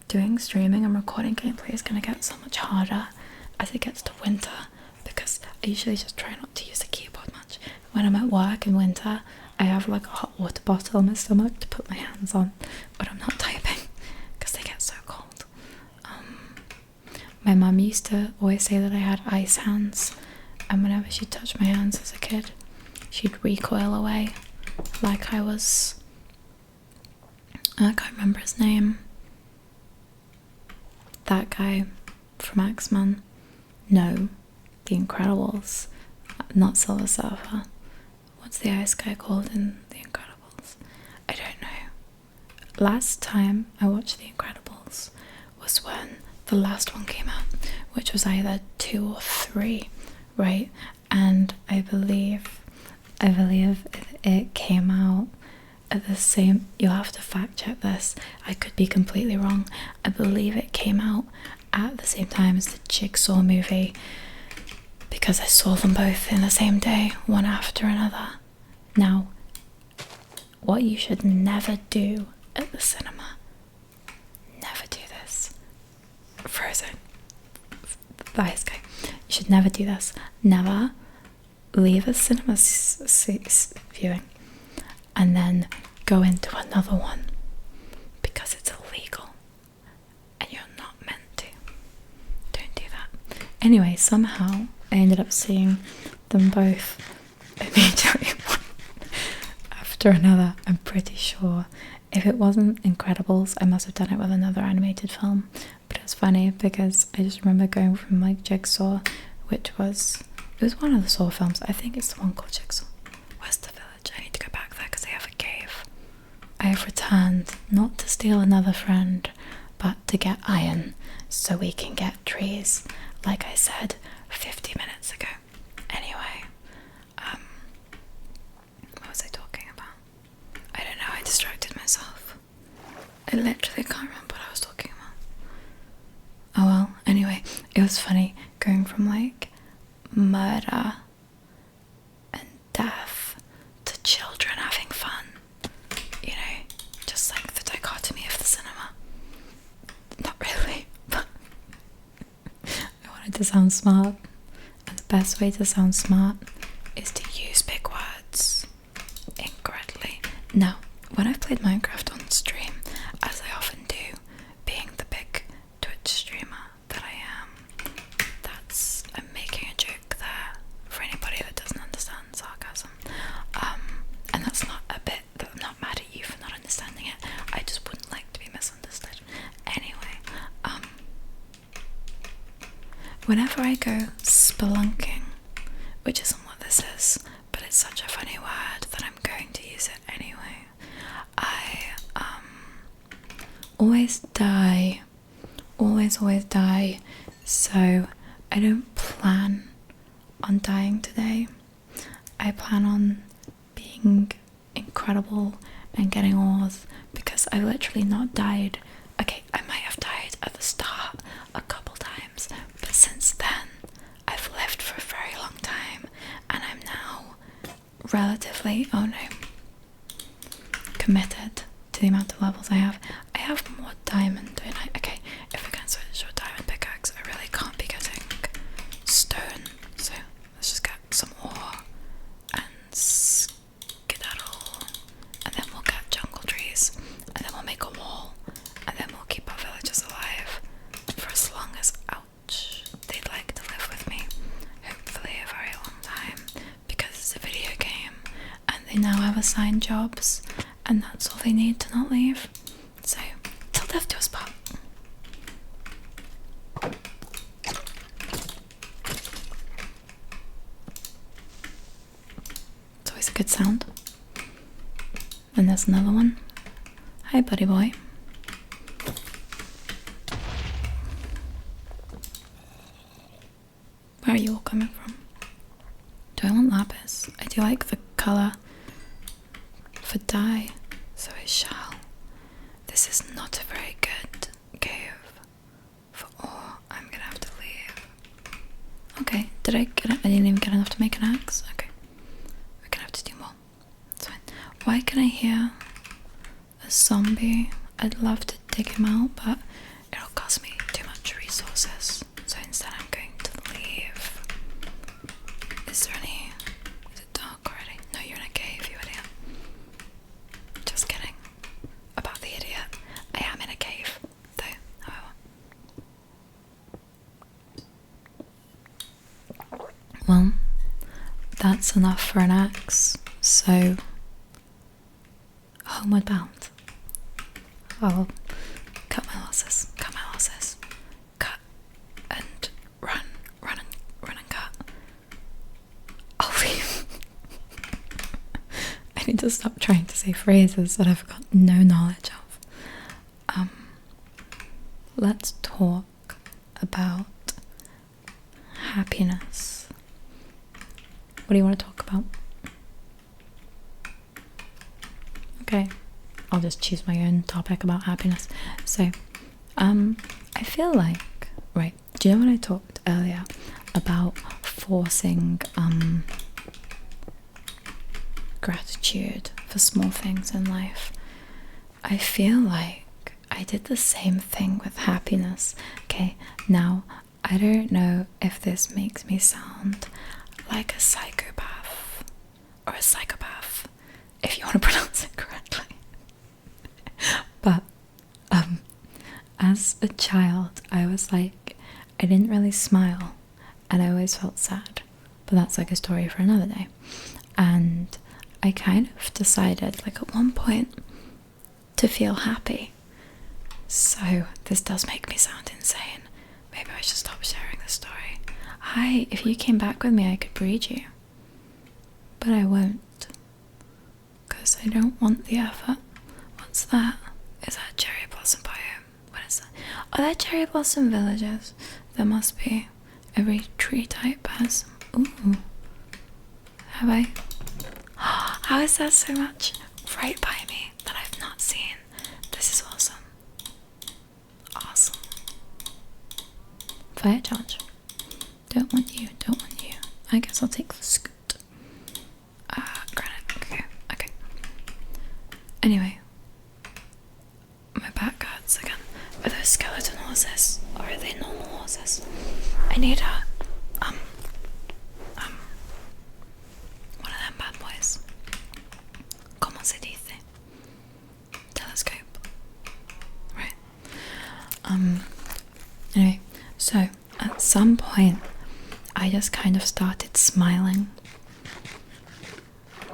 Speaker 1: Doing streaming and recording gameplay is going to get so much harder as it gets to winter because I usually just try not to use the keyboard much. When I'm at work in winter, I have like a hot water bottle in my stomach to put my hands on when I'm not typing because they get so cold. My mum used to always say that I had ice hands, and whenever she touched my hands as a kid, she'd recoil away like I was, I can't remember his name, that guy from X-Men. No, The Incredibles, not Silver Surfer. What's the ice guy called in The Incredibles? I don't know. Last time I watched The Incredibles was when the last one came out, which was either 2 or 3, right? And I believe it came out at the same, you'll have to fact check this, I could be completely wrong. I believe it came out at the same time as the Jigsaw movie because I saw them both in the same day, one after another. Now, what you should never do at the cinema, never do this. Frozen. The ice guy. You should never do this. Never leave a cinema viewing and then go into another one because it's illegal and you're not meant to. Don't do that. Anyway, somehow I ended up seeing them both immediately one after another. I'm pretty sure. If it wasn't Incredibles, I must have done it with another animated film. But it's funny because I just remember going from like Jigsaw, which was, it was one of the Saw films. I think it's the one called Jigsaw. Where's the village? I need to go back there because they have a cave. I have returned not to steal another friend, but to get iron so we can get trees, like I said 50 minutes ago. Anyway, what was I talking about? I don't know, I distracted myself. I literally can't remember what I was talking it was funny going from like murder and death to children having fun, you know, just like the dichotomy of the cinema. Not really, but I wanted to sound smart, and the best way to sound smart is to use big words incorrectly. Now, when I've played Minecraft on stream, as I often do, being the big Twitch streamer that I am, I'm making a joke there for anybody that doesn't understand sarcasm. And that's not a bit that I'm not mad at you for not understanding it. I just wouldn't like to be misunderstood. Anyway, whenever I go spelunking, which isn't what this is, but it's such a funny word that I'm going to use it anyway, I always die, always die, so I don't plan on dying today. I plan on being incredible and getting ores, because I've literally not died. Okay, I might have died at the start a couple times, but since then I've lived for a very long time, and I'm now relatively, committed to the amount of levels I have. I have more diamond, don't I? Okay, if I can switch to a diamond pickaxe, I really can't be getting stone, so let's just get some ore and skedaddle, and then we'll get jungle trees, and then we'll make a wall, and then we'll keep our villagers alive for as long as, ouch, they'd like to live with me. Hopefully a very long time, because it's a video game, and they now have assigned jobs, and that's all they need to not leave. So, till death do us part. It's always a good sound. And there's another one. Hi, buddy boy. Where are you all coming from? Do I want lapis? I do like the colour for dye, so I shall. This is not a very good cave for ore. I'm gonna have to leave. Okay, did I get it? I didn't even get enough to make an axe. Okay, we're gonna have to do more. It's fine. Why can I hear a zombie? I'd love to dig him out, but it'll cost me too much resources. So instead I'm going to leave. Is there any... Is it dark already? No, you're in a cave, you idiot. Just kidding. About the idiot. I am in a cave, though, however. Well, that's enough for an axe, so homeward bound. I'll cut my losses, cut and run and cut. I'll leave. I need to stop trying to say phrases that I've got no knowledge of. Let's talk about happiness. What do you want to talk about? Okay, I'll just choose my own topic about happiness. So, I feel like, right, do you know when I talked earlier about forcing gratitude for small things in life? I feel like I did the same thing with happiness. Okay, now I don't know if this makes me sound like a psychopath or a psychopath, if you want to pronounce it correctly. But as a child, I was like, I didn't really smile, and I always felt sad. But that's like a story for another day. And I kind of decided, like at one point, to feel happy. So this does make me sound insane. Maybe I should stop sharing this story. Hi, if you came back with me, I could breed you. But I won't. Because I don't want the effort. What's that? Is that cherry blossom biome? What is that? Oh, they're cherry blossom villages. There must be. Every tree type has. Ooh. Have I? How is that so much right by me that I've not seen? This is awesome. Awesome. fire charge. Don't want you, don't want you. I guess I'll take the scoot. Granite, okay. Anyway. My back hurts again. Are those skeleton horses? Or are they normal horses? I need a, one of them bad boys. Como se dice? Telescope. Right. Anyway, so at some point I just kind of started smiling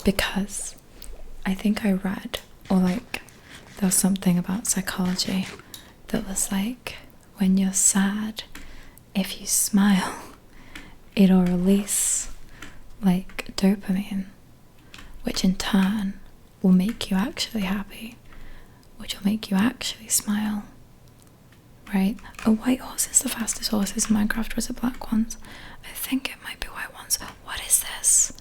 Speaker 1: because I think I read, or like there was something about psychology that was like, when you're sad, if you smile, it'll release like dopamine, which in turn will make you actually happy, which will make you actually smile. Right? A white horse is the fastest horses in Minecraft, was it black ones? I think it might be white ones. What is this?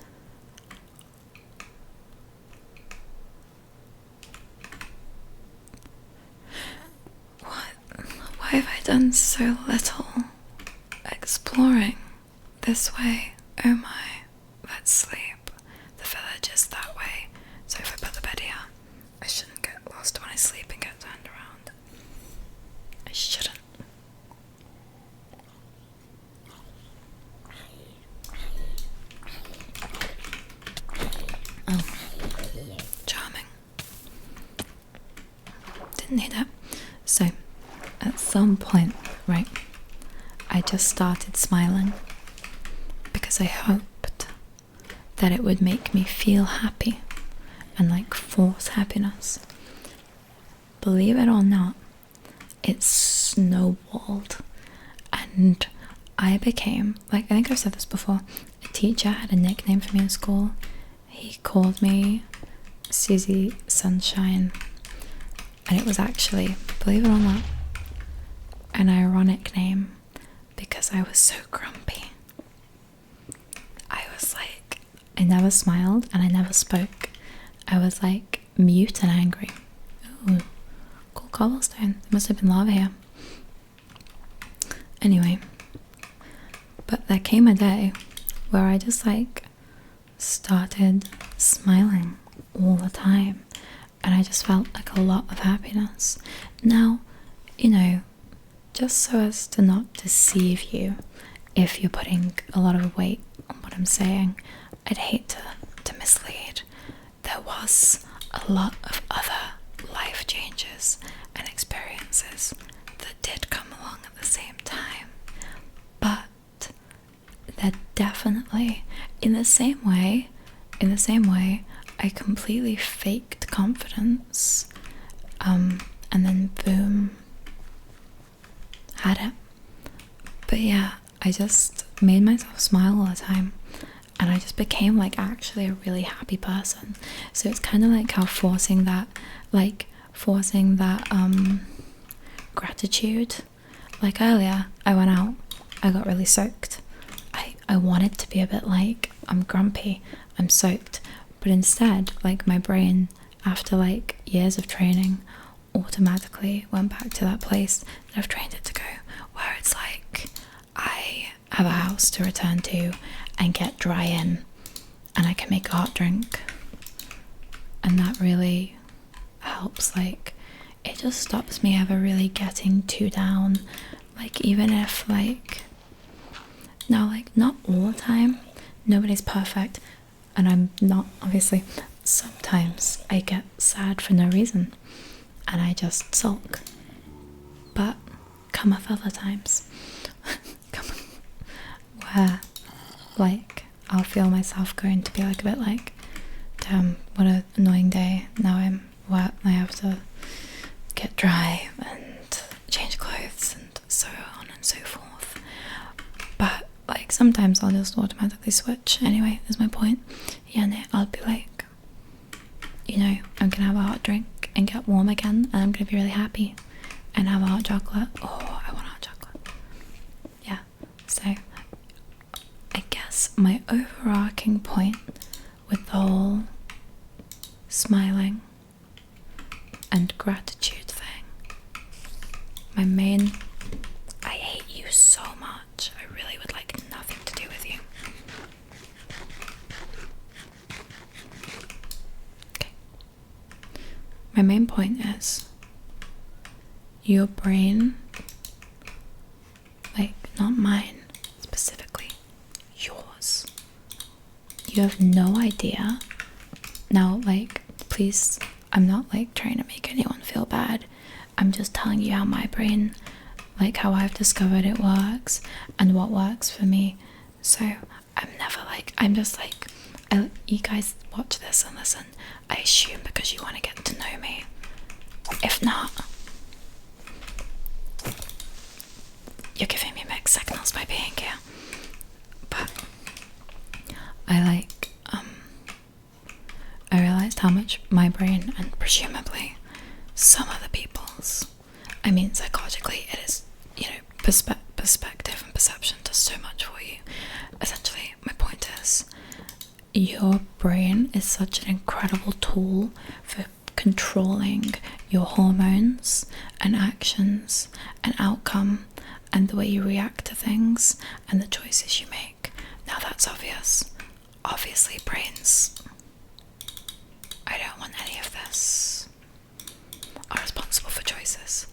Speaker 1: What? Why have I done so little exploring this way? Oh my, let's sleep. The village is that way, so if I put the bed here, I shouldn't get lost when I sleep and get turned around. I shouldn't. Oh, charming. Didn't need it. So, at some point, right, I just started smiling because I hoped that it would make me feel happy and like force happiness. Believe it or not, it snowballed, and I became, like, I think I've said this before, a teacher had a nickname for me in school. He called me Susie Sunshine, and it was actually, believe it or not, an ironic name because I was so grumpy. I was like, I never smiled and I never spoke. I was like mute and angry. Ooh, cool cobblestone. There must have been lava here. Anyway, but there came a day where I just like started smiling all the time, and I just felt like a lot of happiness. Now, you know, just so as to not deceive you if you're putting a lot of weight on what I'm saying, I'd hate to mislead. There was a lot of other life changes and experiences that did come along at the same time, but they're definitely in the same way I completely faked confidence, and then boom, had it. But yeah, I just made myself smile all the time, and I just became like actually a really happy person. So it's kind of like how forcing that gratitude. Like earlier, I went out, I got really soaked. I wanted to be a bit like, I'm grumpy, I'm soaked, but instead, like, my brain, after like years of training, automatically went back to that place that I've trained it to go, where it's like I have a house to return to and get dry in, and I can make a hot drink, and that really helps. Like, it just stops me ever really getting too down. Like, even if like, now, like, not all the time, nobody's perfect, and I'm not, obviously. Sometimes I get sad for no reason and I just sulk, but come off other times where like I'll feel myself going to be like a bit like, damn, what an annoying day, now I'm wet, I have to get dry and change clothes and so on and so forth. But like sometimes I'll just automatically switch. Anyway, is my point. Yeah, no, I'll be like, you know, I'm gonna have a hot drink and get warm again, and I'm gonna be really happy and have a hot chocolate. Oh, I want hot chocolate. Yeah, so I guess my overarching point with the whole smiling and gratitude thing, my main, I hate you so much. my main point is your brain, like not mine specifically, yours, you have no idea. Now, like, please, I'm not like trying to make anyone feel bad. I'm just telling you how my brain, like how I've discovered it works and what works for me. So I'm never like, I'm just like, you guys watch this and listen. I assume because you want to get to know me. If not, you're giving me mixed signals by being here. But I realized how much my brain, and presumably some other people's, I mean psychologically it is, you know, perspective and perception does so much for you. Essentially, my point is, your brain is such an incredible tool for controlling your hormones and actions and outcome and the way you react to things and the choices you make. Now that's obvious. Obviously, brains, I don't want any of this, are responsible for choices.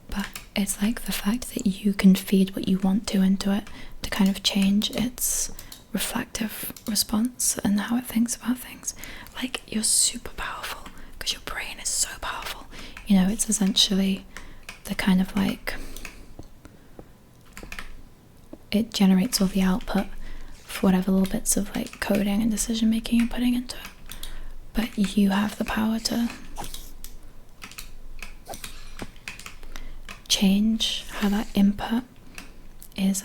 Speaker 1: But it's like the fact that you can feed what you want to into it to kind of change its reflective response and how it thinks about things. Like, you're super powerful because your brain is so powerful. You know, it's essentially the kind of like, it generates all the output for whatever little bits of like coding and decision making you're putting into it. But you have the power to change how that input is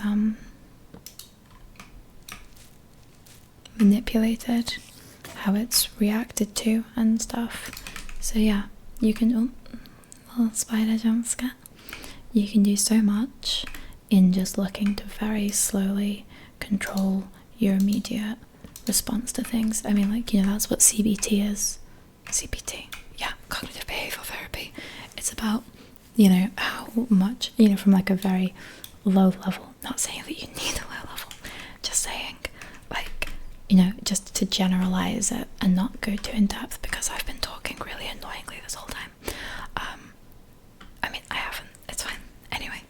Speaker 1: manipulated, how it's reacted to and stuff. So yeah, you can, little spider jump scare. You can do so much in just looking to very slowly control your immediate response to things. I mean, like, you know, that's what CBT is. CBT, yeah, cognitive behavioral therapy. It's about, you know, how much, you know, from like a very low level, not saying that you need a low level, just saying, like, you know, just to generalize it and not go too in depth, because I've been talking really annoyingly this whole time. I mean, I haven't, it's fine. Anyway,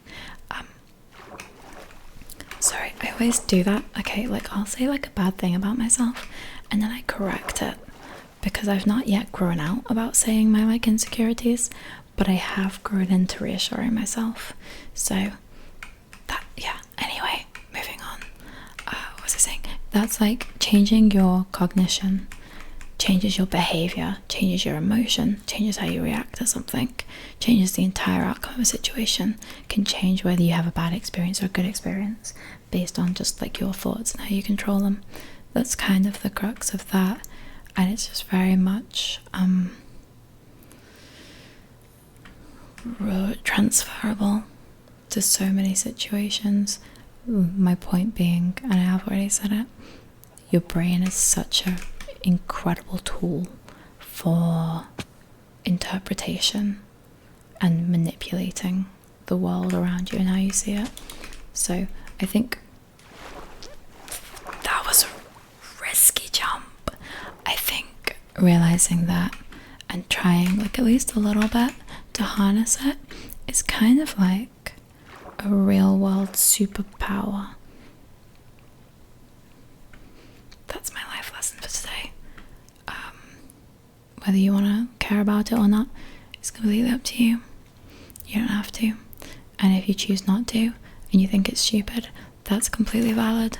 Speaker 1: sorry, I always do that. Okay, like, I'll say like a bad thing about myself and then I correct it, because I've not yet grown out about saying my like insecurities, but I have grown into reassuring myself. So that, yeah, anyway, moving on. What was I saying? That's like changing your cognition changes your behavior, changes your emotion, changes how you react to something, changes the entire outcome of a situation, can change whether you have a bad experience or a good experience based on just like your thoughts and how you control them. That's kind of the crux of that, and it's just very much transferable to so many situations. My point being, and I have already said it, your brain is such an incredible tool for interpretation and manipulating the world around you and how you see it. So I think that was a risky jump. I think realizing that and trying like at least a little bit to harness it is kind of like a real world superpower. That's my life lesson for today. Whether you want to care about it or not, it's completely up to you. You don't have to. And if you choose not to and you think it's stupid, that's completely valid,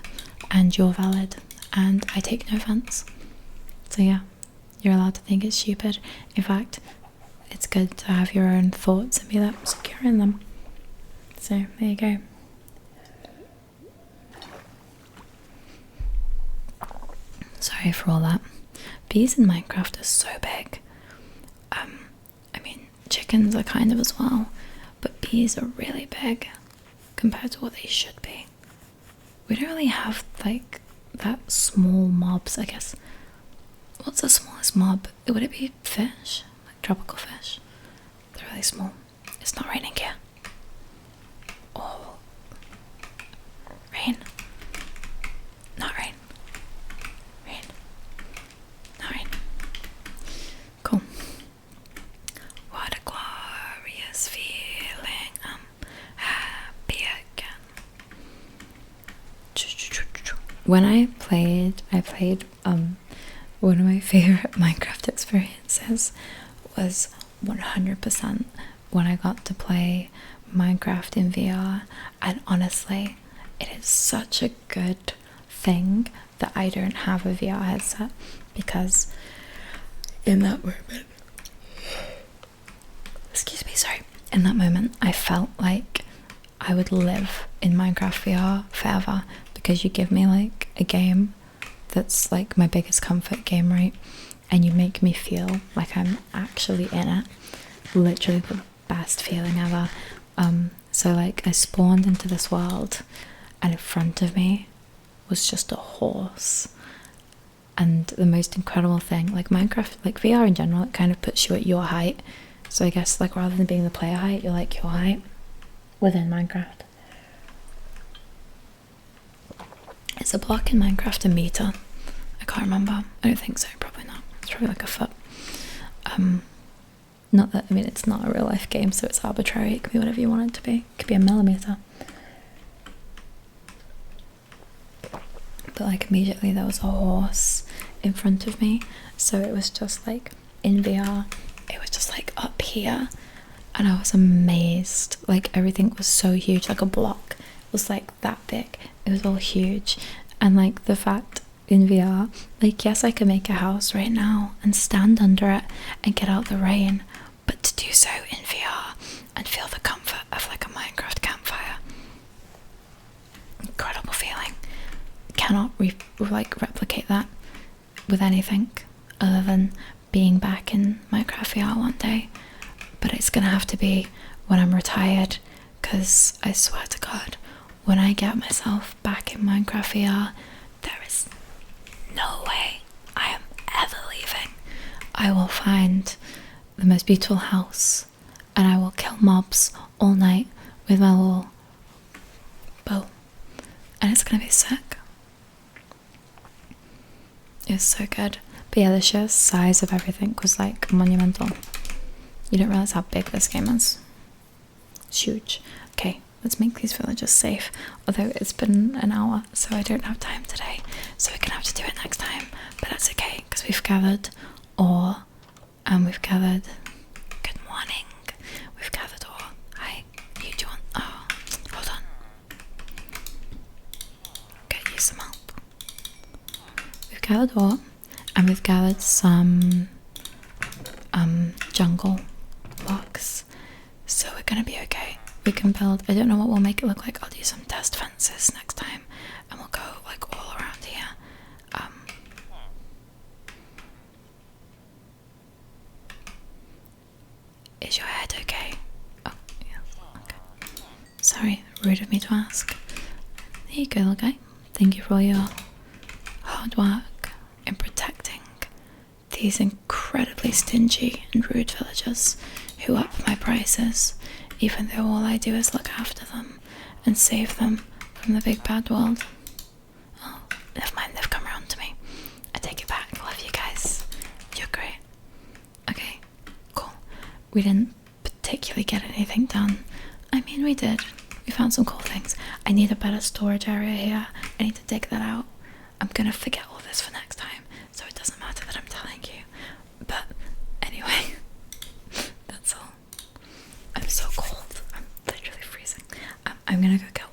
Speaker 1: and you're valid, and I take no offense. So yeah, you're allowed to think it's stupid. In fact, it's good to have your own thoughts and be that secure in them. So there you go. Sorry for all that. Bees in Minecraft are so big. I mean, chickens are kind of as well, but bees are really big compared to what they should be. We don't really have like that small mobs, I guess. What's the smallest mob? Would it be fish? Like tropical fish? They're really small. It's not raining here. Oh. Rain. Not rain. Rain. Not rain. Cool. when I played one of my favorite Minecraft experiences was 100% when I got to play Minecraft in VR. And honestly, it is such a good thing that I don't have a VR headset, because in that moment, excuse me, sorry, in that moment I felt like I would live in Minecraft VR forever, because you give me like a game that's like my biggest comfort game, right? And you make me feel like I'm actually in it. Literally the best feeling ever. So like I spawned into this world, and in front of me was just a horse. And the most incredible thing, like Minecraft, like VR in general, it kind of puts you at your height. So I guess like rather than being the player height, you're like your height within Minecraft. Is a block in Minecraft a meter? I can't remember. I don't think so, probably not. It's probably like a foot. Not that, I mean, it's not a real life game, so it's arbitrary. It can be whatever you want it to be. It could be a millimeter. But like immediately there was a horse in front of me, so it was just like in VR, it was just like up here, and I was amazed. Like everything was so huge, like a block was like that big. It was all huge. And like the fact in VR, like yes, I could make a house right now and stand under it and get out the rain, but to do so in VR and feel the comfort of like a Minecraft campfire, incredible feeling. Cannot replicate that with anything other than being back in Minecraft VR one day. But it's gonna have to be when I'm retired, because I swear to God, when I get myself back in Minecraft VR, there is no way I am ever leaving. I will find the most beautiful house, and I will kill mobs all night with my little bow, and it's gonna be sick. It was so good. But yeah, the sheer size of everything was like monumental. You don't realize how big this game is. It's huge. Okay, let's make these villagers safe. Although it's been an hour, so I don't have time today. So we're gonna have to do it next time. But that's okay, because we've gathered ore, and we've gathered... Good morning. We've gathered ore. Hi. You do want... Oh, hold on. Get you some help. We've gathered ore, and we've gathered some jungle blocks, so we're gonna be okay. We can build, I don't know what we'll make it look like. I'll do some test fences next time, and we'll go like all around here. Is your head okay? Oh, yeah, okay. Sorry, rude of me to ask. There you go, little guy. Thank you for all your hard work in protecting these incredibly stingy and rude villagers who up my prices, even though all I do is look after them and save them from the big bad world. Oh, never mind, they've come around to me. I take it back. I love you guys. You're great. Okay, cool. We didn't particularly get anything done. I mean, we did. We found some cool things. I need a better storage area here. I need to dig that out. I'm gonna forget all this for next time, so it doesn't matter that I'm telling you. But anyway, that's all. I'm so cold. I'm literally freezing. I'm gonna go kill